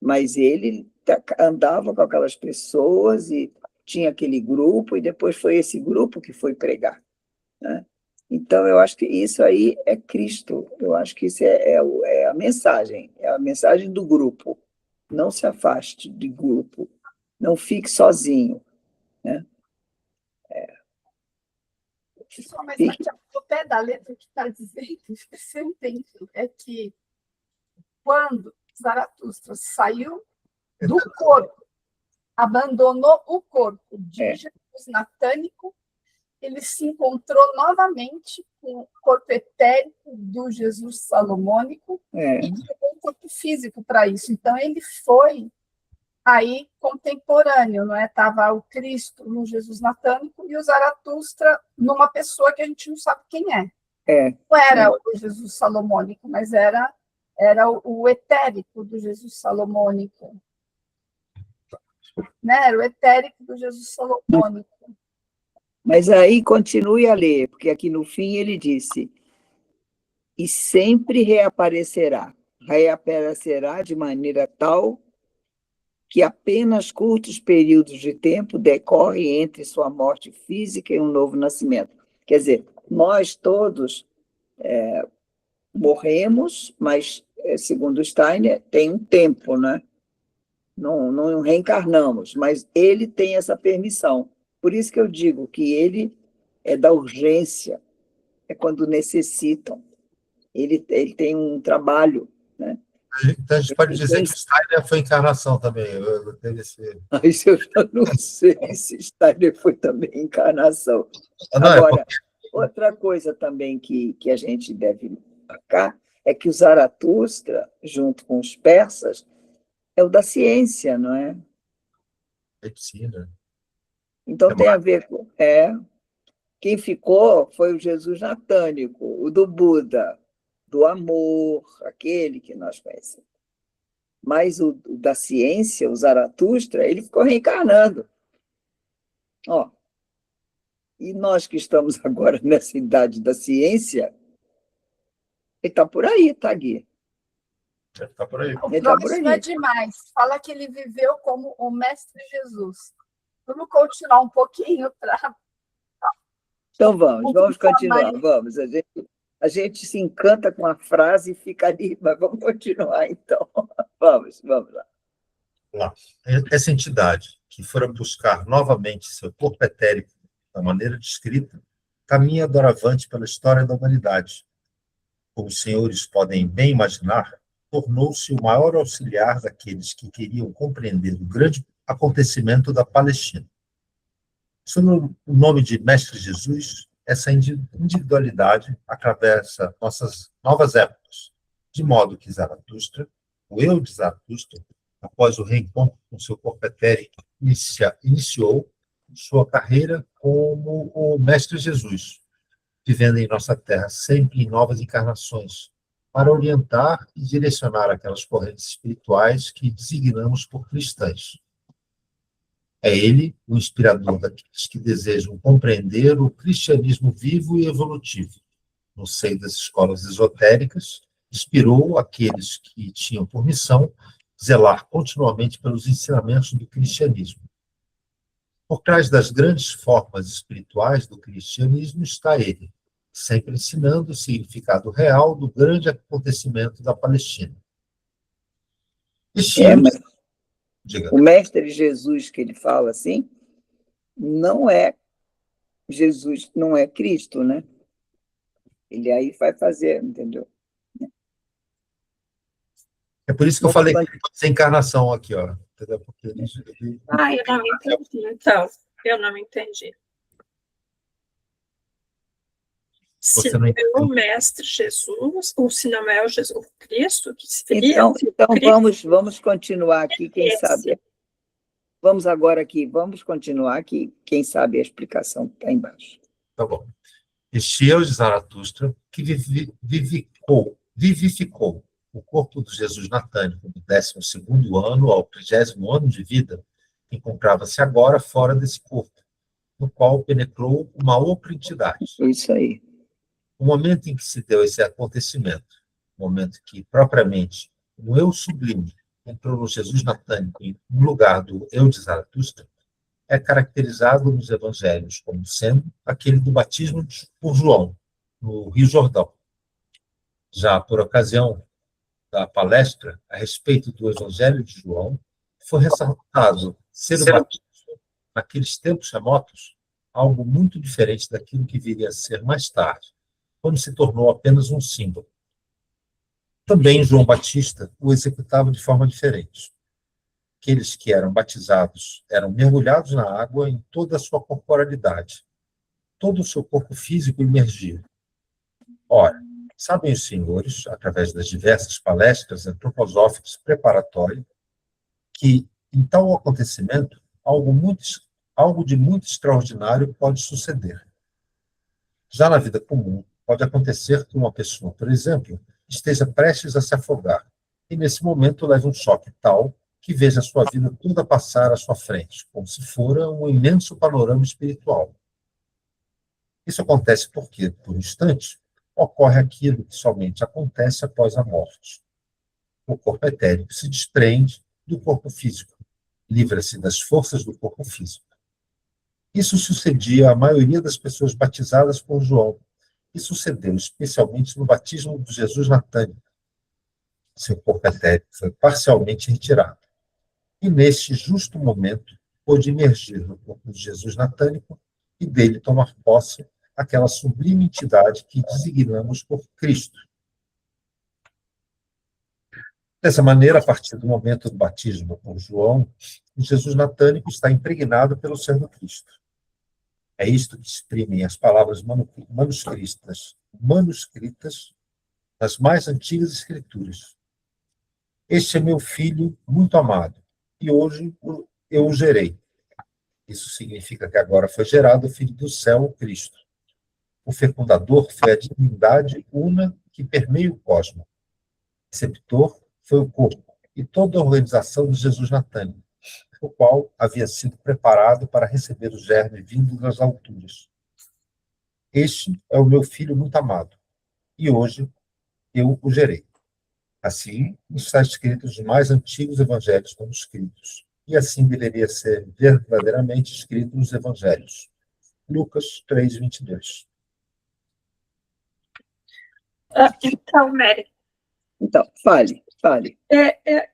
S2: mas ele andava com aquelas pessoas e tinha aquele grupo, e depois foi esse grupo que foi pregar, né? Então, eu acho que isso aí é Cristo, eu acho que isso é a mensagem do grupo. Não se afaste de grupo, não fique sozinho, né?
S4: Só, mas aqui, ao pé da letra que está dizendo, você entende, é que quando Zaratustra saiu do corpo, abandonou o corpo de Jesus natânico, ele se encontrou novamente com o corpo etérico do Jesus salomônico e levou um corpo físico para isso. Então, ele foi aí contemporâneo, não é? Estava o Cristo no Jesus natânico e o Zaratustra numa pessoa que a gente não sabe quem é. Não era o Jesus salomônico, mas era o etérico do Jesus salomônico. né? Era o etérico do Jesus solomônico.
S2: Mas aí continue a ler, porque aqui no fim ele disse: e sempre reaparecerá de maneira tal que apenas curtos períodos de tempo decorrem entre sua morte física e um novo nascimento. Quer dizer, nós todos morremos, mas, segundo Steiner, tem um tempo, né? Não reencarnamos, mas ele tem essa permissão. Por isso que eu digo que ele é da urgência, é quando necessitam. Ele tem um trabalho, né?
S1: Então, a gente pode dizer que o Steiner foi encarnação também. Eu tenho esse...
S2: Mas eu já não sei se Steiner foi também encarnação.
S1: Não,
S2: Agora, outra coisa também que a gente deve marcar é que o Zaratustra, junto com os persas, é o da ciência, não é?
S1: medicina.
S2: Então tem a ver com... Quem ficou foi o Jesus natânico, o do Buda, do amor, aquele que nós conhecemos. Mas o da ciência, o Zaratustra, ele ficou reencarnando. Ó, e nós que estamos agora nessa idade da ciência, ele está por aí, tá, Gui?
S1: Está por aí.
S4: O
S2: Ele tá por
S4: próximo
S2: aí.
S4: é demais. Fala que ele viveu como o Mestre Jesus. Vamos continuar um pouquinho para...
S2: Então vamos continuar,
S4: mais.
S2: vamos. A gente se encanta com a frase e fica ali, mas vamos continuar então. Vamos lá.
S1: Lá. Essa entidade que fora buscar novamente seu corpo etérico da maneira descrita, caminha doravante pela história da humanidade. Como os senhores podem bem imaginar, tornou-se o maior auxiliar daqueles que queriam compreender o grande acontecimento da Palestina. Sob o nome de Mestre Jesus, essa individualidade atravessa nossas novas épocas, de modo que Zaratustra, o eu de Zaratustra, após o reencontro com seu corpo etérico, iniciou sua carreira como o Mestre Jesus, vivendo em nossa Terra sempre em novas encarnações, para orientar e direcionar aquelas correntes espirituais que designamos por cristãs. É ele o inspirador daqueles que desejam compreender o cristianismo vivo e evolutivo. No seio das escolas esotéricas, inspirou aqueles que tinham por missão zelar continuamente pelos ensinamentos do cristianismo. Por trás das grandes formas espirituais do cristianismo está ele, sempre ensinando o significado real do grande acontecimento da Palestina.
S2: Mas
S1: Diga.
S2: o Mestre Jesus que ele fala assim, não é Jesus, não é Cristo, né? Ele aí vai fazer, entendeu?
S1: É por isso que eu falei que pode ser encarnação aqui, ó. Entendeu? Porque
S5: eu não entendi, então. Eu não entendi. Se não é o Mestre Jesus, ou se não é o Jesus Cristo, que seria...
S2: Então vamos continuar aqui, quem sabe. Vamos agora aqui, vamos continuar aqui, quem sabe a explicação está embaixo.
S1: Tá bom. Este eu de Zaratustra, que vivificou o corpo do Jesus natânico do 12º ano ao 30º ano de vida, encontrava-se agora fora desse corpo, no qual penetrou uma outra entidade.
S2: Isso aí.
S1: O momento em que se deu esse acontecimento, o momento que, propriamente, o eu sublime entrou no Jesus natânico no lugar do eu de Zaratustra, é caracterizado nos evangelhos como sendo aquele do batismo por João, no Rio Jordão. Já por ocasião da palestra a respeito do evangelho de João, foi ressaltado ser o batismo, naqueles tempos remotos, algo muito diferente daquilo que viria a ser mais tarde, quando se tornou apenas um símbolo. Também João Batista o executava de forma diferente. Aqueles que eram batizados eram mergulhados na água em toda a sua corporalidade. Todo o seu corpo físico imergia. Ora, sabem os senhores, através das diversas palestras antroposóficas preparatórias, que, em tal acontecimento, algo de muito extraordinário pode suceder. Já na vida comum, pode acontecer que uma pessoa, por exemplo, esteja prestes a se afogar, e nesse momento leve um choque tal que veja a sua vida toda passar à sua frente, como se fora um imenso panorama espiritual. Isso acontece porque, por um instante, ocorre aquilo que somente acontece após a morte. O corpo etérico se desprende do corpo físico, livra-se das forças do corpo físico. Isso sucedia à maioria das pessoas batizadas por João, e sucedeu especialmente no batismo de Jesus na Tânica. Seu corpo etérico foi parcialmente retirado. E neste justo momento, pôde emergir no corpo de Jesus na Tânica e dele tomar posse aquela sublime entidade que designamos por Cristo. Dessa maneira, a partir do momento do batismo por João, Jesus na Tânica está impregnado pelo ser do Cristo. É isto que exprimem as palavras manuscritas nas mais antigas escrituras. Este é meu filho muito amado, e hoje eu o gerei. Isso significa que agora foi gerado o Filho do céu, o Cristo. O fecundador foi a divindade una que permeia o cosmos. O receptor foi o corpo e toda a organização de Jesus na Tânica, o qual havia sido preparado para receber o germe vindo das alturas. Este é o meu filho muito amado, e hoje eu o gerei. Assim está escrito nos mais antigos evangelhos manuscritos, e assim deveria ser verdadeiramente escrito nos evangelhos. Lucas 3:22.
S5: Então, Mary,
S2: Então, fale.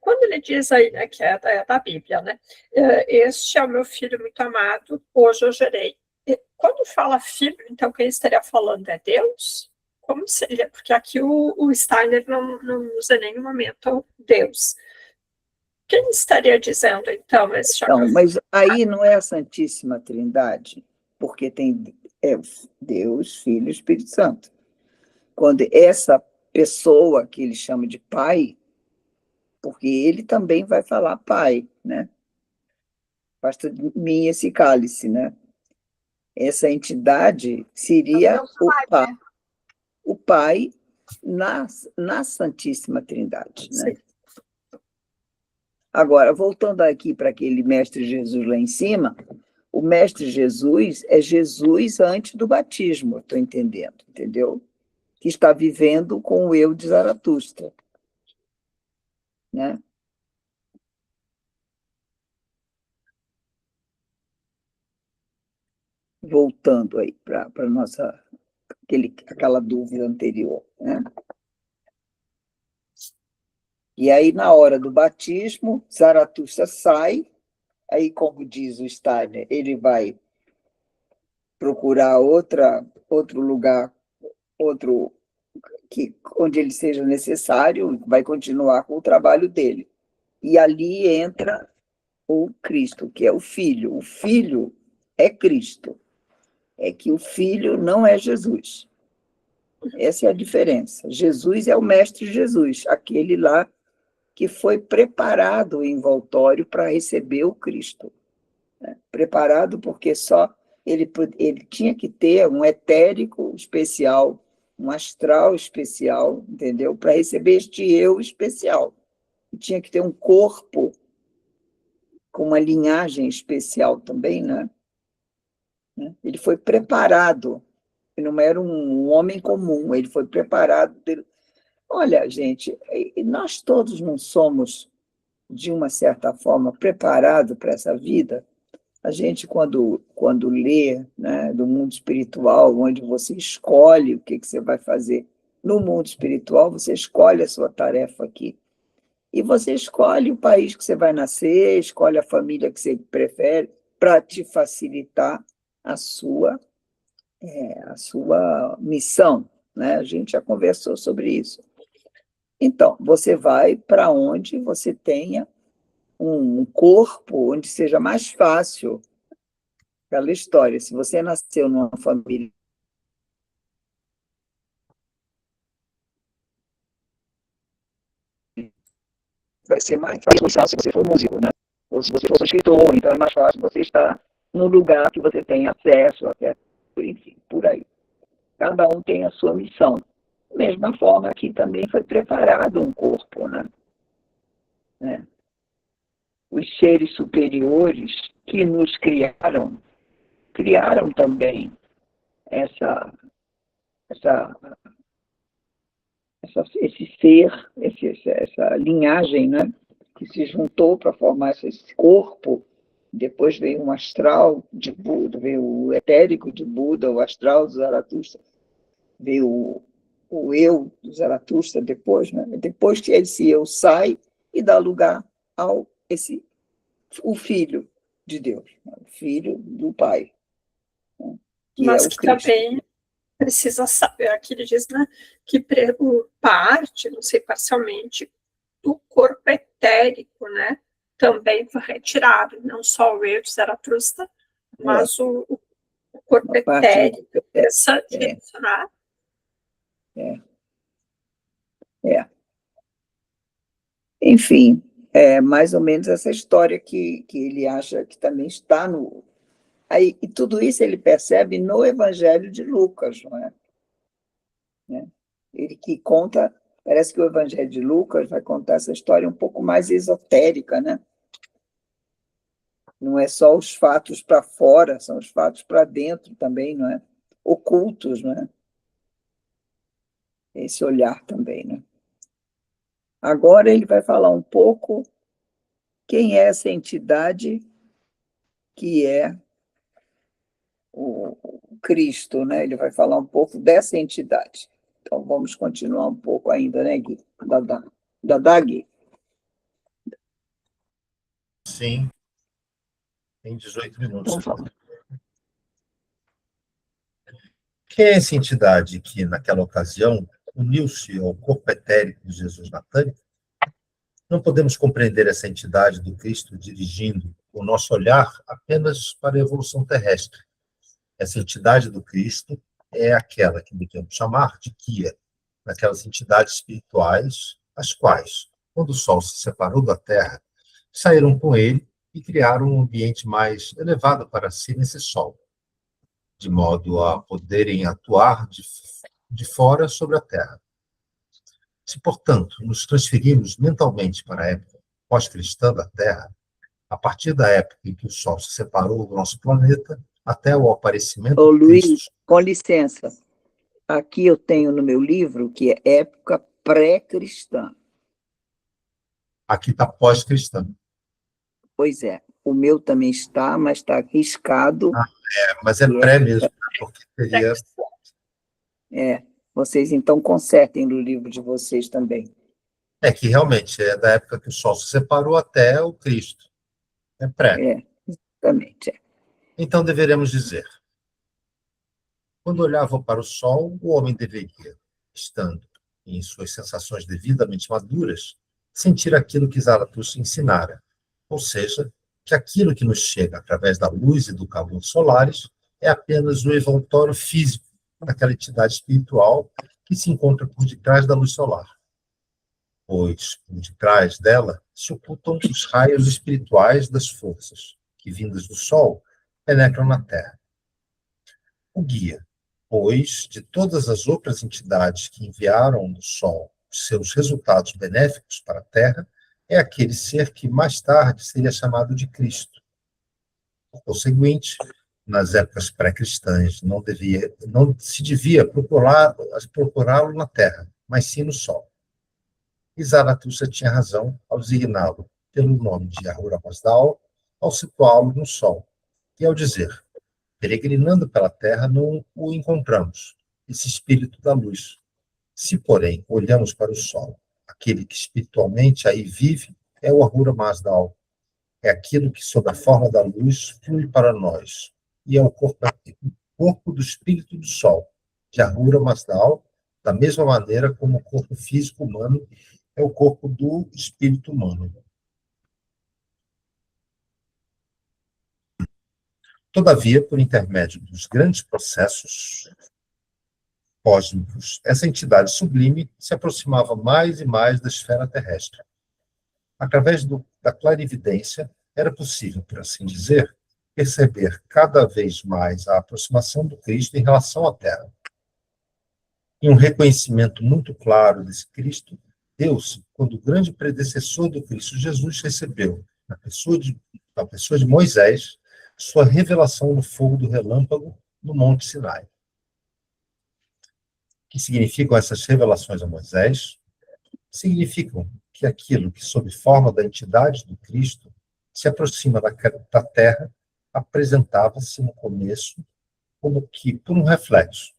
S5: quando ele diz aí, né, que é da Bíblia, né? Este é o meu filho muito amado, hoje eu gerei. Quando fala filho, então quem estaria falando é Deus? Como seria? Porque aqui o Steiner não usa em nenhum momento Deus. Quem estaria dizendo, então, esse
S2: Então, mas aí não é a Santíssima Trindade, porque tem Deus, Filho e Espírito Santo. Quando essa pessoa que ele chama de pai, porque ele também vai falar pai, né? Basta de mim esse cálice, né? Essa entidade seria o pai na Santíssima Trindade, né? Agora, voltando aqui para aquele Mestre Jesus lá em cima, o Mestre Jesus é Jesus antes do batismo, estou entendendo, entendeu? Que está vivendo com o eu de Zaratustra, né? Voltando aí para nossa aquela dúvida anterior, né? E aí, na hora do batismo, Zaratustra sai, aí, como diz o Steiner, ele vai procurar outro lugar, onde ele seja necessário, vai continuar com o trabalho dele. E ali entra o Cristo, que é o Filho. O Filho é Cristo. É que o Filho não é Jesus. Essa é a diferença. Jesus é o Mestre Jesus, aquele lá que foi preparado o envoltório para receber o Cristo. Né? Preparado porque só ele tinha que ter um etérico especial, um astral especial, entendeu? Para receber este eu especial. E tinha que ter um corpo com uma linhagem especial também, né? Ele foi preparado, ele não era um homem comum, ele foi preparado. Olha, gente, nós todos não somos, de uma certa forma, preparados para essa vida. A gente, quando lê, né, do mundo espiritual, onde você escolhe o que você vai fazer no mundo espiritual, você escolhe a sua tarefa aqui. E você escolhe o país que você vai nascer, escolhe a família que você prefere, para te facilitar a sua missão, né? A gente já conversou sobre isso. Então, você vai para onde você tenha um corpo, onde seja mais fácil aquela história. Se você nasceu numa família vai ser mais fácil se você for músico, né? Ou se você for escritor, então é mais fácil você estar num lugar que você tem acesso, enfim, por aí. Cada um tem a sua missão. Da mesma forma que também foi preparado um corpo, né? os seres superiores que nos criaram também essa, essa, esse ser, essa linhagem, né, que se juntou para formar esse corpo. Depois veio um astral de Buda, veio o etérico de Buda, o astral de Zaratustra, veio o eu do Zaratustra depois, né? Depois que esse eu sai e dá lugar ao o filho de Deus, o filho do Pai, né? Que
S5: Mas
S2: é o
S5: que
S2: Cristo.
S5: também precisa saber, aqui ele diz, né, que parte, não sei, parcialmente, do corpo etérico, né, também foi retirado, não só o eu de Zaratustra, mas o corpo
S2: Uma parte
S5: etérico, essa
S2: é,
S5: né?
S2: é. Enfim, é mais ou menos essa história que ele acha que também está no... Aí, e tudo isso ele percebe no Evangelho de Lucas, não é? Né? Ele que conta, parece que o Evangelho de Lucas vai contar essa história um pouco mais esotérica, né? Não é só os fatos para fora, são os fatos para dentro também, não é? Ocultos, não é? Esse olhar também, né? Agora ele vai falar um pouco quem é essa entidade que é o Cristo, né? Ele vai falar um pouco dessa entidade. Então, vamos continuar um pouco ainda, né, Gui? Dadá, Gui?
S1: Sim, em 18 minutos.
S2: Então, vamos.
S1: Quem é essa entidade que, naquela ocasião, uniu-se ao corpo etérico de Jesus na Tânia? Não podemos compreender essa entidade do Cristo dirigindo o nosso olhar apenas para a evolução terrestre. Essa entidade do Cristo é aquela que devemos chamar de guia, daquelas entidades espirituais, as quais, quando o Sol se separou da Terra, saíram com ele e criaram um ambiente mais elevado para si nesse Sol, de modo a poderem atuar de fora sobre a Terra. Se, portanto, nos transferirmos mentalmente para a época pós-cristã da Terra, a partir da época em que o Sol se separou do nosso planeta até o aparecimento
S2: Ô,
S1: de
S2: Luiz,
S1: Cristo.
S2: com licença. Aqui eu tenho no meu livro que é época pré-cristã.
S1: Aqui está pós-cristã.
S2: Pois é, o meu também está, mas está riscado.
S1: Mas é pré mesmo, porque seria...
S2: Vocês então consertem no livro de vocês também.
S1: É que realmente é da época que o Sol se separou até o Cristo. É pré.
S2: Exatamente.
S1: Então deveremos dizer: quando olhava para o Sol, o homem deveria, estando em suas sensações devidamente maduras, sentir aquilo que Zaratustra ensinara, ou seja, que aquilo que nos chega através da luz e do calor solares é apenas o envoltório físico daquela entidade espiritual que se encontra por detrás da luz solar, pois por detrás dela se ocultam os raios espirituais das forças que, vindas do Sol, penetram na Terra. O guia, pois, de todas as outras entidades que enviaram do Sol seus resultados benéficos para a Terra, é aquele ser que mais tarde seria chamado de Cristo. Por conseguinte, nas épocas pré-cristãs, não se devia procurá-lo na Terra, mas sim no Sol. E Zaratustra tinha razão ao designá-lo pelo nome de Ahura Mazda, ao situá-lo no Sol, e ao dizer: peregrinando pela Terra, não o encontramos, esse espírito da luz. Se, porém, olhamos para o Sol, aquele que espiritualmente aí vive é o Ahura Mazda, é aquilo que, sob a forma da luz, flui para nós, e é o corpo do espírito do Sol, de Ahura Mazda, da mesma maneira como o corpo físico humano é o corpo do espírito humano. Todavia, por intermédio dos grandes processos cósmicos, essa entidade sublime se aproximava mais e mais da esfera terrestre. Através da clarividência, era possível, por assim dizer, perceber cada vez mais a aproximação do Cristo em relação à Terra. E um reconhecimento muito claro desse Cristo deu-se quando o grande predecessor do Cristo Jesus recebeu, na pessoa de Moisés, sua revelação no fogo do relâmpago no Monte Sinai. O que significam essas revelações a Moisés? Significam que aquilo que, sob forma da entidade do Cristo, se aproxima da Terra, apresentava-se no começo como que por um reflexo,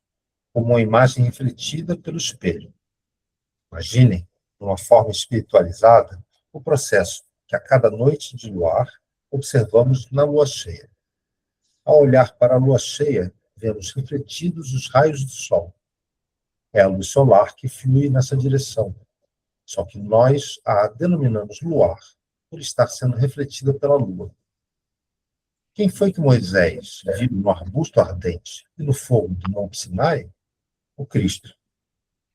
S1: como uma imagem refletida pelo espelho. Imaginem, de uma forma espiritualizada, o processo que a cada noite de luar observamos na lua cheia. Ao olhar para a lua cheia, vemos refletidos os raios do sol. É a luz solar que flui nessa direção, só que nós a denominamos luar, por estar sendo refletida pela lua. Quem foi que Moisés viu no arbusto ardente e no fogo do Monte Sinai? O Cristo.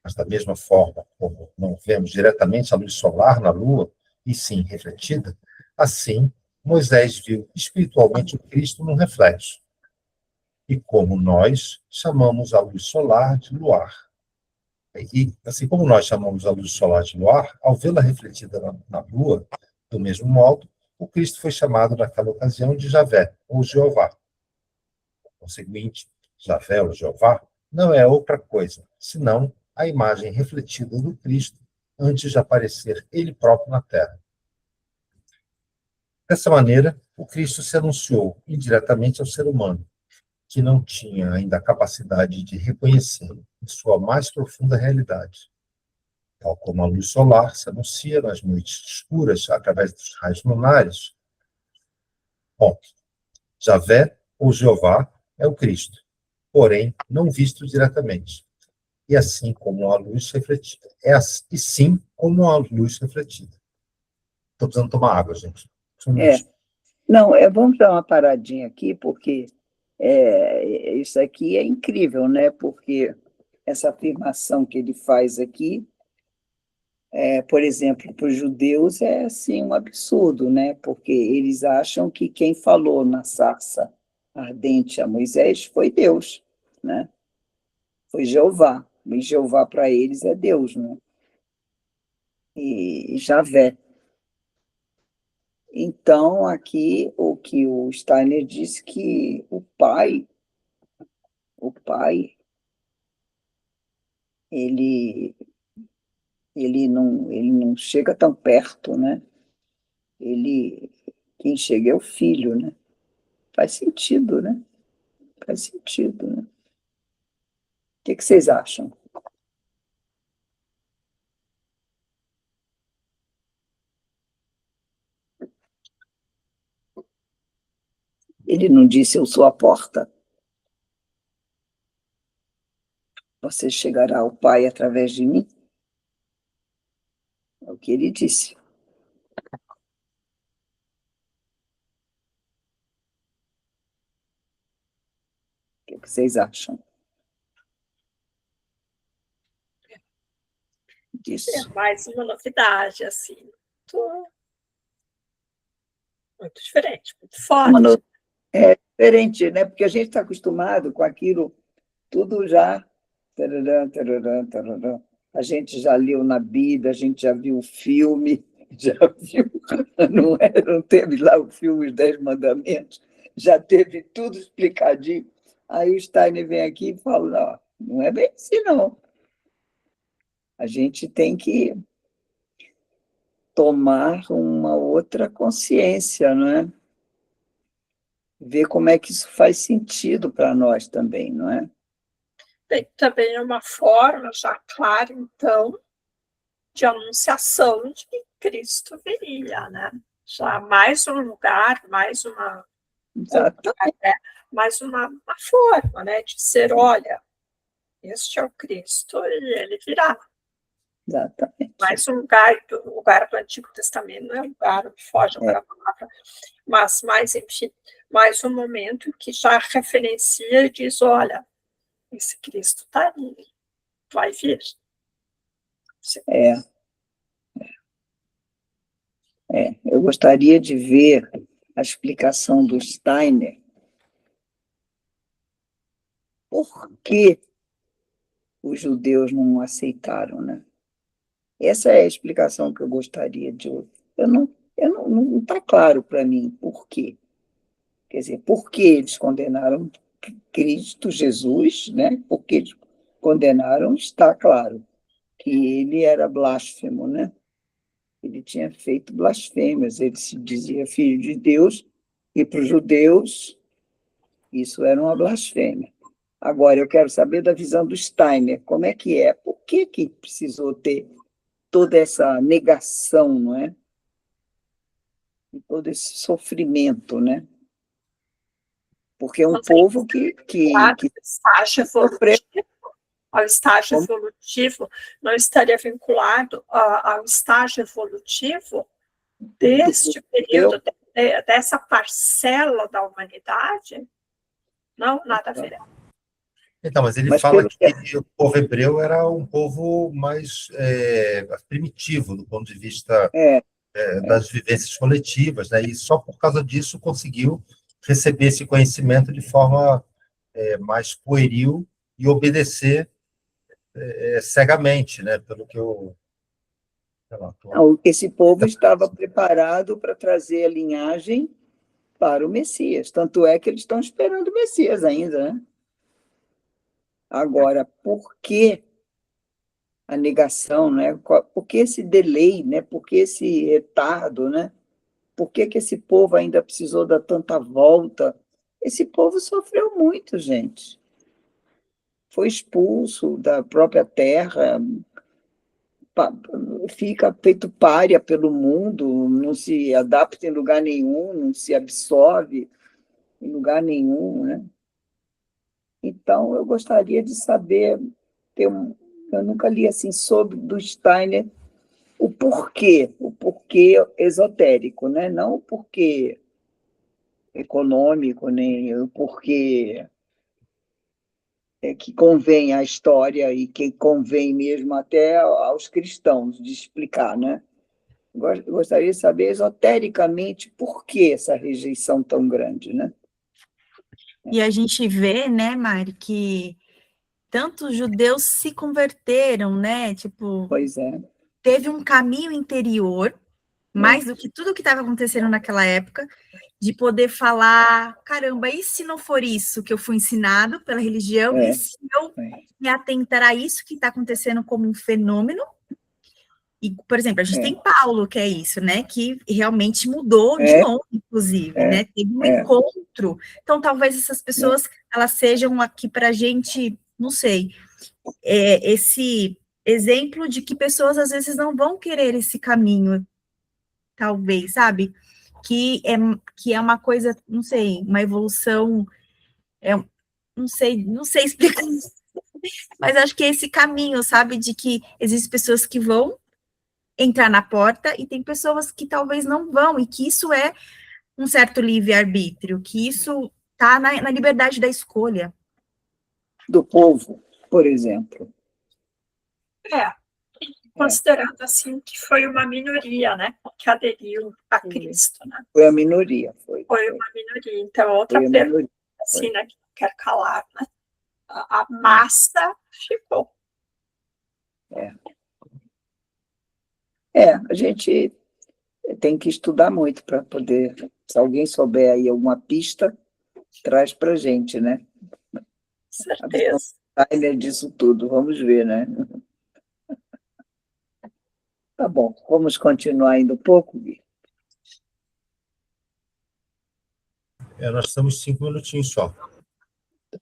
S1: Mas da mesma forma como não vemos diretamente a luz solar na lua, e sim refletida, assim Moisés viu espiritualmente o Cristo num reflexo. E como nós chamamos a luz solar de luar. E assim como nós chamamos a luz solar de luar, ao vê-la refletida na lua, do mesmo modo, o Cristo foi chamado naquela ocasião de Javé, ou Jeová. Por conseguinte, Javé ou Jeová não é outra coisa, senão a imagem refletida do Cristo antes de aparecer ele próprio na Terra. Dessa maneira, o Cristo se anunciou indiretamente ao ser humano, que não tinha ainda a capacidade de reconhecê-lo em sua mais profunda realidade. Tal como a luz solar se anuncia nas noites escuras através dos raios lunares. Bom, Javé ou Jeová é o Cristo, porém não visto diretamente. E assim como a luz refletida. E sim como a luz refletida. Estou precisando tomar água, gente.
S2: Não, vamos dar uma paradinha aqui, porque isso aqui é incrível, né? Porque essa afirmação que ele faz aqui, por exemplo, para os judeus é assim um absurdo, né? Porque eles acham que quem falou na sarça ardente a Moisés foi Deus, né? Foi Jeová. E Jeová para eles é Deus, né? E Javé. Então, aqui, o que o Steiner disse que o pai, ele não chega tão perto, né? Quem chega é o filho, né? Faz sentido, né? Faz sentido, né? O que vocês acham? Ele não disse, eu sou a porta? Você chegará ao Pai através de mim? É o que ele disse. O que vocês acham disso?
S5: É mais uma novidade, assim, muito diferente, muito forte.
S2: É diferente, né? Porque a gente está acostumado com aquilo tudo já. Tararã, tararã, tararã. A gente já leu na Bíblia, a gente já viu o filme, já viu. Não teve lá o filme Os 10 Mandamentos, já teve tudo explicadinho. Aí o Steiner vem aqui e fala: não é bem assim, não. A gente tem que tomar uma outra consciência, não é? Ver como é que isso faz sentido para nós também, não é?
S5: Tem também uma forma já clara, então, de anunciação de que Cristo viria, né? Já mais um lugar, mais uma forma, né, de ser, olha, este é o Cristo e ele virá.
S2: Exatamente.
S5: Mais um lugar do Antigo Testamento, não é um lugar onde foge para a palavra, mas enfim, mais um momento que já referencia e diz, olha, esse Cristo está ali, vai vir.
S2: Eu gostaria de ver a explicação do Steiner. Por que os judeus não aceitaram, né? Essa é a explicação que eu gostaria de ouvir. Não está claro para mim por quê. Quer dizer, por que eles condenaram Cristo, Jesus, né? Por que eles condenaram, está claro, que ele era blasfemo, né? Ele tinha feito blasfêmias, ele se dizia filho de Deus, e para os judeus isso era uma blasfêmia. Agora, eu quero saber da visão do Steiner, como é que é? Por que precisou ter toda essa negação, não é? E todo esse sofrimento, né? Porque é um povo que
S5: estágio
S2: sofreu.
S5: Ao estágio evolutivo, não estaria vinculado ao estágio evolutivo deste período, dessa parcela da humanidade? Não, nada a ver.
S1: Então, mas ele fala que o povo hebreu era um povo mais primitivo, do ponto de vista das vivências coletivas, né? E só por causa disso conseguiu receber esse conhecimento de forma mais pueril e obedecer cegamente, né? Pelo que eu...
S2: Esse povo estava preparado para trazer a linhagem para o Messias, tanto é que eles estão esperando o Messias ainda, né? Agora, por que a negação, né? Por que esse delay, né? Por que esse retardo, né? Por que esse povo ainda precisou dar tanta volta? Esse povo sofreu muito, gente. Foi expulso da própria terra, fica feito pária pelo mundo, não se adapta em lugar nenhum, não se absorve em lugar nenhum, né? Então, eu gostaria de saber, eu nunca li assim sobre do Steiner o porquê esotérico, né? Não o porquê econômico, nem o porquê que convém à história e que convém mesmo até aos cristãos de explicar, né? Gostaria de saber esotericamente por que essa rejeição tão grande, né?
S3: E a gente vê, né, Mari, que tantos judeus se converteram, né? Tipo,
S2: pois é.
S3: Teve um caminho interior, mais do que tudo que estava acontecendo naquela época, de poder falar, caramba, e se não for isso que eu fui ensinado pela religião, e se eu me atentar a isso que está acontecendo como um fenômeno? E, por exemplo, a gente tem Paulo, que é isso, né? Que realmente mudou de nome, inclusive, né? Teve um encontro. Então, talvez essas pessoas, elas sejam aqui para a gente, não sei, esse exemplo de que pessoas, às vezes, não vão querer esse caminho, talvez, sabe? Que é uma coisa, não sei, uma evolução, não sei explicar, mas acho que é esse caminho, sabe? De que existem pessoas que vão entrar na porta e tem pessoas que talvez não vão, e que isso é um certo livre-arbítrio, que isso está na liberdade da escolha.
S2: Do povo, por exemplo.
S5: Considerando assim que foi uma minoria, né, que aderiu a Cristo, né?
S2: Foi a minoria, foi
S5: uma minoria. Então, outra pergunta, assim, né, que não quero calar, né? A massa ficou.
S2: A gente tem que estudar muito para poder, se alguém souber aí alguma pista, traz para a gente, né?
S5: Certeza.
S2: A disso tudo, vamos ver, né? Tá bom, vamos continuar ainda um pouco, Gui?
S1: Nós estamos 5 minutinhos só.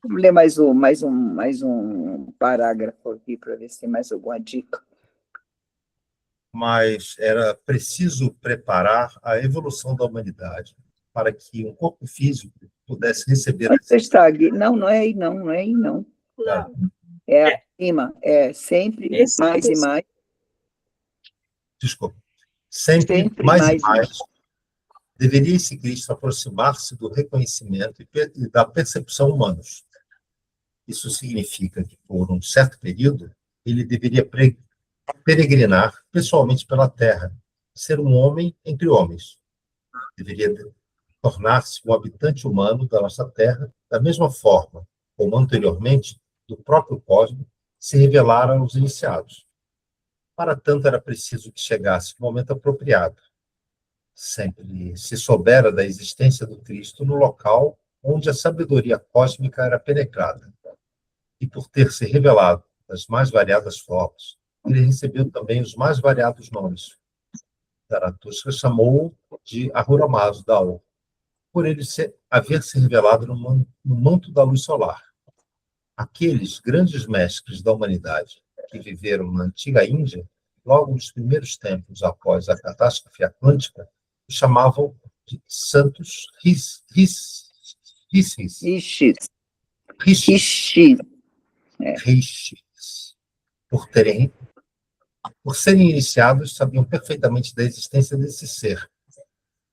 S2: Vamos ler mais um parágrafo aqui para ver se tem mais alguma dica.
S1: Mas era preciso preparar a evolução da humanidade para que um corpo físico pudesse receber...
S2: Onde você está, Gui? Não é aí, não é aí, não. É acima, sempre mais e mais.
S1: Desculpa. Sempre mais e mais. Deveria esse Cristo aproximar-se do reconhecimento e da percepção humanos. Isso significa que, por um certo período, ele deveria peregrinar pessoalmente pela terra, ser um homem entre homens. Deveria tornar-se um habitante humano da nossa terra, da mesma forma como anteriormente, do próprio cosmos, se revelara aos iniciados. Para tanto, era preciso que chegasse o momento apropriado. sempre se soubera da existência do Cristo no local onde a sabedoria cósmica era penetrada. E por ter se revelado das mais variadas formas, ele recebeu também os mais variados nomes. Zaratustra chamou-o de Ahura Mazda, por ele haver se revelado no manto da luz solar. Aqueles grandes mestres da humanidade que viveram na antiga Índia, logo nos primeiros tempos após a catástrofe atlântica, o chamavam de santos rishis, por serem iniciados, sabiam perfeitamente da existência desse ser,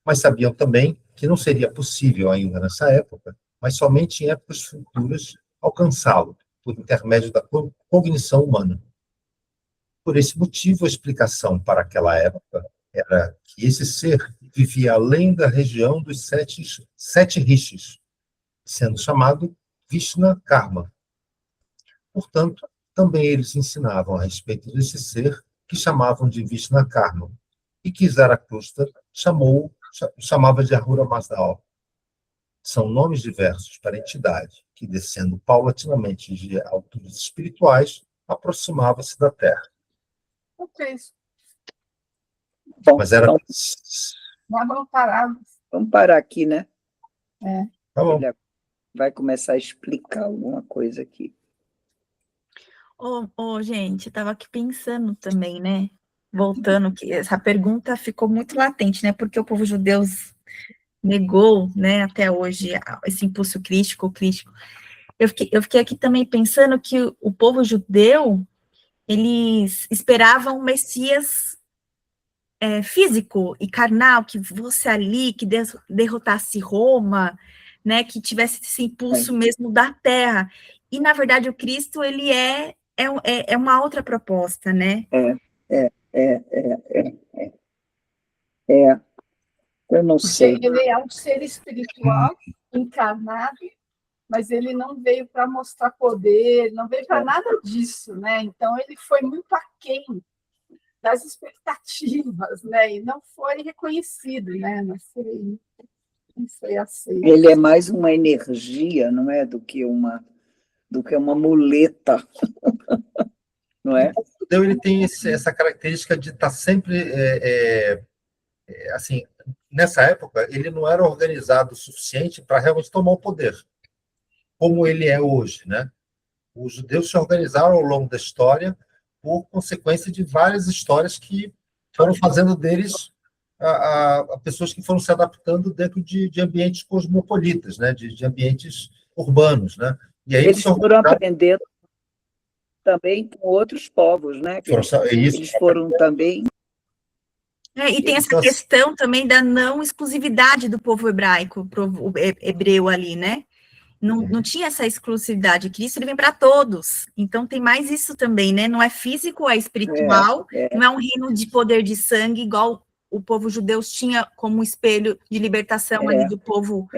S1: mas sabiam também que não seria possível ainda nessa época, mas somente em épocas futuras, alcançá-lo, por intermédio da cognição humana. Por esse motivo, a explicação para aquela época era que esse ser vivia além da região dos sete rishis, sendo chamado Vishna Karma. Portanto, também eles ensinavam a respeito desse ser, que chamavam de Vishna Karma, e que Zaratustra chamava de Ahura Mazda. São nomes diversos para a entidade, que, descendo paulatinamente de alturas espirituais, aproximava-se da Terra.
S4: Ok.
S2: Bom,
S1: Mas era...
S2: então,
S4: Vamos parar.
S2: vamos parar aqui, né?
S1: Tá bom.
S2: Ele vai começar a explicar alguma coisa aqui.
S3: Gente, eu estava aqui pensando também, né? Voltando, que essa pergunta ficou muito latente, né? Porque o povo judeu negou, né, até hoje, esse impulso crítico. Eu fiquei aqui também pensando que o povo judeu, eles esperavam um Messias físico e carnal, que fosse ali, que derrotasse Roma, né, que tivesse esse impulso mesmo da terra. E, na verdade, o Cristo, ele é uma outra proposta, né?
S2: Eu não
S4: Porque
S2: sei.
S4: ele é um ser espiritual encarnado, mas ele não veio para mostrar poder, não veio para nada disso, né? Então ele foi muito aquém das expectativas, né? E não foi reconhecido, né? Não foi aceito.
S2: Ele é mais uma energia, não é, do que uma muleta, não é?
S1: Então, ele tem essa característica de estar sempre, assim, nessa época, ele não era organizado o suficiente para realmente tomar o poder, como ele é hoje, né? Os judeus se organizaram ao longo da história por consequência de várias histórias que foram fazendo deles a pessoas que foram se adaptando dentro de ambientes cosmopolitas, né? De ambientes urbanos, né? E aí
S2: Eles foram aprendendo também com outros povos, né? Eles foram também...
S3: E tem essa questão também da não exclusividade do povo hebraico, povo hebreu ali, né? Não tinha essa exclusividade. Cristo, ele vem para todos. Então, tem mais isso também, né? Não é físico, é espiritual. Não é um reino de poder de sangue, igual o povo judeu tinha como espelho de libertação ali do povo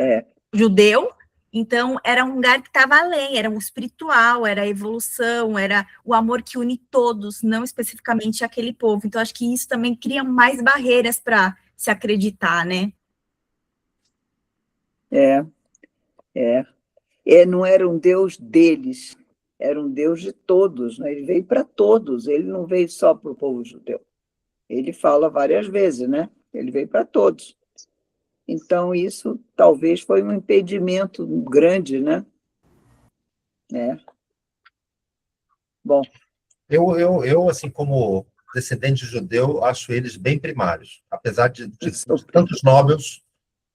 S3: judeu. Então, era um lugar que estava além, era o espiritual, era a evolução, era o amor que une todos, não especificamente aquele povo. Então, acho que isso também cria mais barreiras para se acreditar, né?
S2: Não era um Deus deles, era um Deus de todos, né? Ele veio para todos, ele não veio só para o povo judeu. Ele fala várias vezes, né? Ele veio para todos. Então, isso talvez foi um impedimento grande, né? Bom.
S1: Eu, assim, como descendente judeu, acho eles bem primários. Apesar de tantos nobres,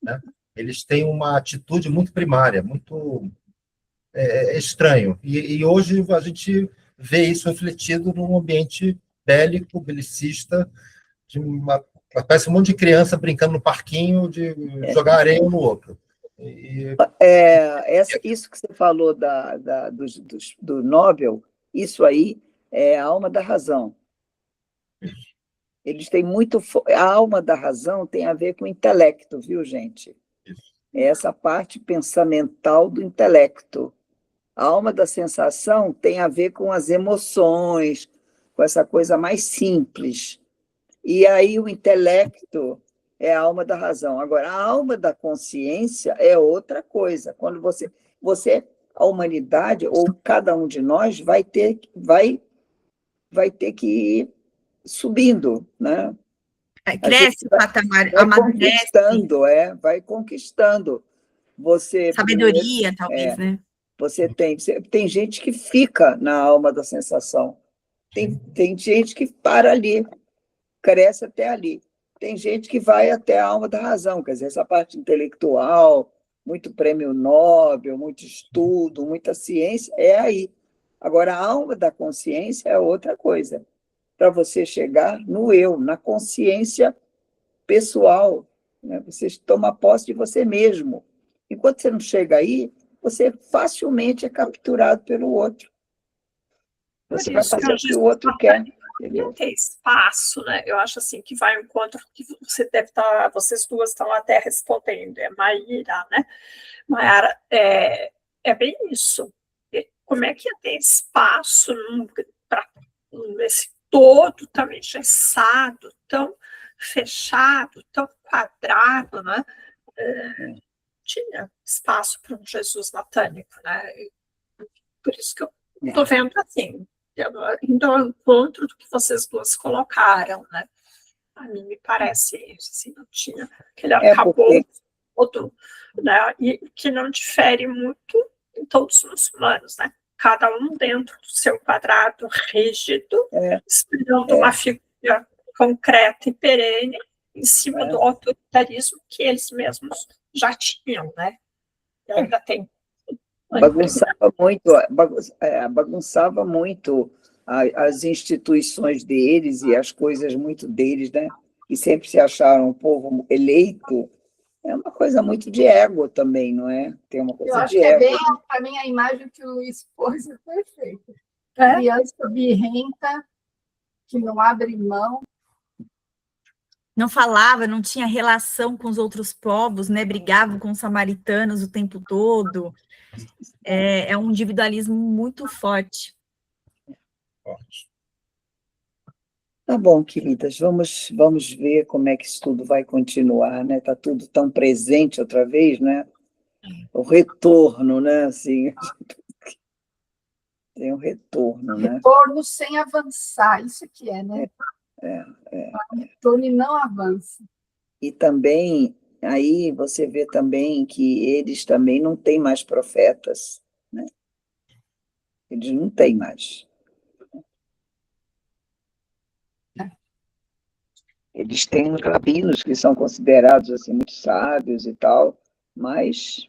S1: né? Eles têm uma atitude muito primária, muito estranho. E hoje a gente vê isso refletido num ambiente bélico, belicista, parece um monte de criança brincando no parquinho, de jogar areia um no outro.
S2: Isso que você falou do Nobel, isso aí é a alma da razão. Eles têm muito... A alma da razão tem a ver com o intelecto, viu, gente? É essa parte pensamental do intelecto. A alma da sensação tem a ver com as emoções, com essa coisa mais simples. E aí o intelecto é a alma da razão. Agora, a alma da consciência é outra coisa. Quando a humanidade, ou cada um de nós, vai ter que ir subindo, né?
S3: Cresce o patamar,
S2: Vai
S3: amadurece.
S2: conquistando, vai conquistando.
S3: Sabedoria, talvez, né?
S2: Você tem gente que fica na alma da sensação. Tem gente que para ali, cresce até ali. Tem gente que vai até a alma da razão, quer dizer, essa parte intelectual, muito prêmio Nobel, muito estudo, muita ciência, é aí. Agora, a alma da consciência é outra coisa. Para você chegar no eu, na consciência pessoal, né? Você toma posse de você mesmo. Enquanto você não chega aí, você facilmente é capturado pelo outro. Você vai fazer o que o outro quer.
S5: Não tem espaço, né? Eu acho assim que vai ao encontro que você deve estar, vocês duas estão até respondendo, é Maíra, né? Maiara, é bem isso. Como é que ia ter espaço nesse todo tão engessado, tão fechado, tão quadrado, né? Tinha espaço para um Jesus natânico, né? Por isso que eu estou vendo assim, indo ao encontro do que vocês duas colocaram, né? A mim me parece isso, assim, não tinha aquele arcabouço todo, né? E que não difere muito em todos os muçulmanos, né? Cada um dentro do seu quadrado rígido, esperando uma figura concreta e perene em cima do autoritarismo que eles mesmos já tinham, né? E ainda tem.
S2: Bagunçava muito as instituições deles e as coisas muito deles, né? E sempre se acharam um povo eleito. É uma coisa muito de ego também, não é? Tem uma coisa
S4: Eu acho
S2: de
S4: que
S2: ego.
S4: É bem, para mim, a imagem que o Luiz pôs é perfeita. Criança birrenta, que não abre mão.
S3: Não falava, não tinha relação com os outros povos, né? Brigavam com os samaritanos o tempo todo. É um individualismo muito forte.
S2: Tá bom, queridas, vamos ver como é que isso tudo vai continuar, né? Está tudo tão presente outra vez, né? O retorno, né? Assim, tem um retorno, né?
S4: Retorno sem avançar, isso que é, né? Retorno e não avança.
S2: E também, aí você vê também que eles também não têm mais profetas, né? Eles não têm mais. Eles têm os rabinos que são considerados assim, muito sábios e tal, mas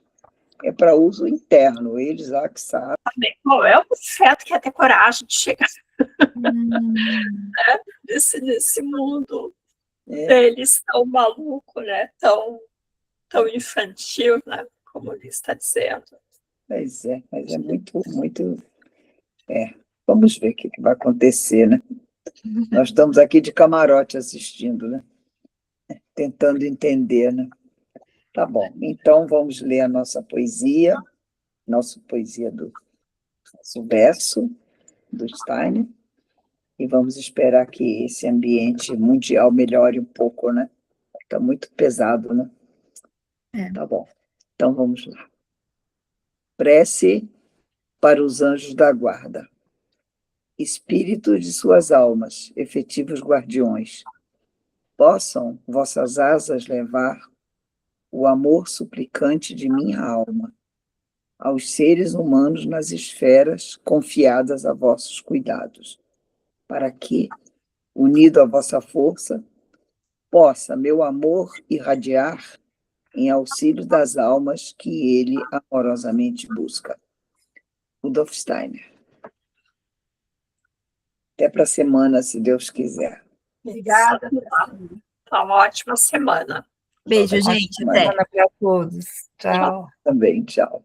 S2: é para uso interno, eles lá que sabem.
S5: Qual é o profeta que ia ter coragem de chegar nesse mundo deles tão maluco, né? Tão infantil, né? Como ele está dizendo.
S2: Mas é muito, muito... Vamos ver o que vai acontecer, né? Nós estamos aqui de camarote assistindo, né? Tentando entender, né? Tá bom, então vamos ler a nossa poesia do nosso verso do Steiner, e vamos esperar que esse ambiente mundial melhore um pouco, né? Está muito pesado, né? Tá bom, então vamos lá. Prece para os anjos da guarda. Espíritos de suas almas, efetivos guardiões, possam vossas asas levar o amor suplicante de minha alma aos seres humanos nas esferas confiadas a vossos cuidados, para que, unido à vossa força, possa meu amor irradiar em auxílio das almas que ele amorosamente busca. Rudolf Steiner. Até para a semana, se Deus quiser.
S4: Obrigada.
S5: Uma ótima semana.
S3: Beijo, gente. Até.
S6: Semana para todos. Tchau.
S2: Também, tchau.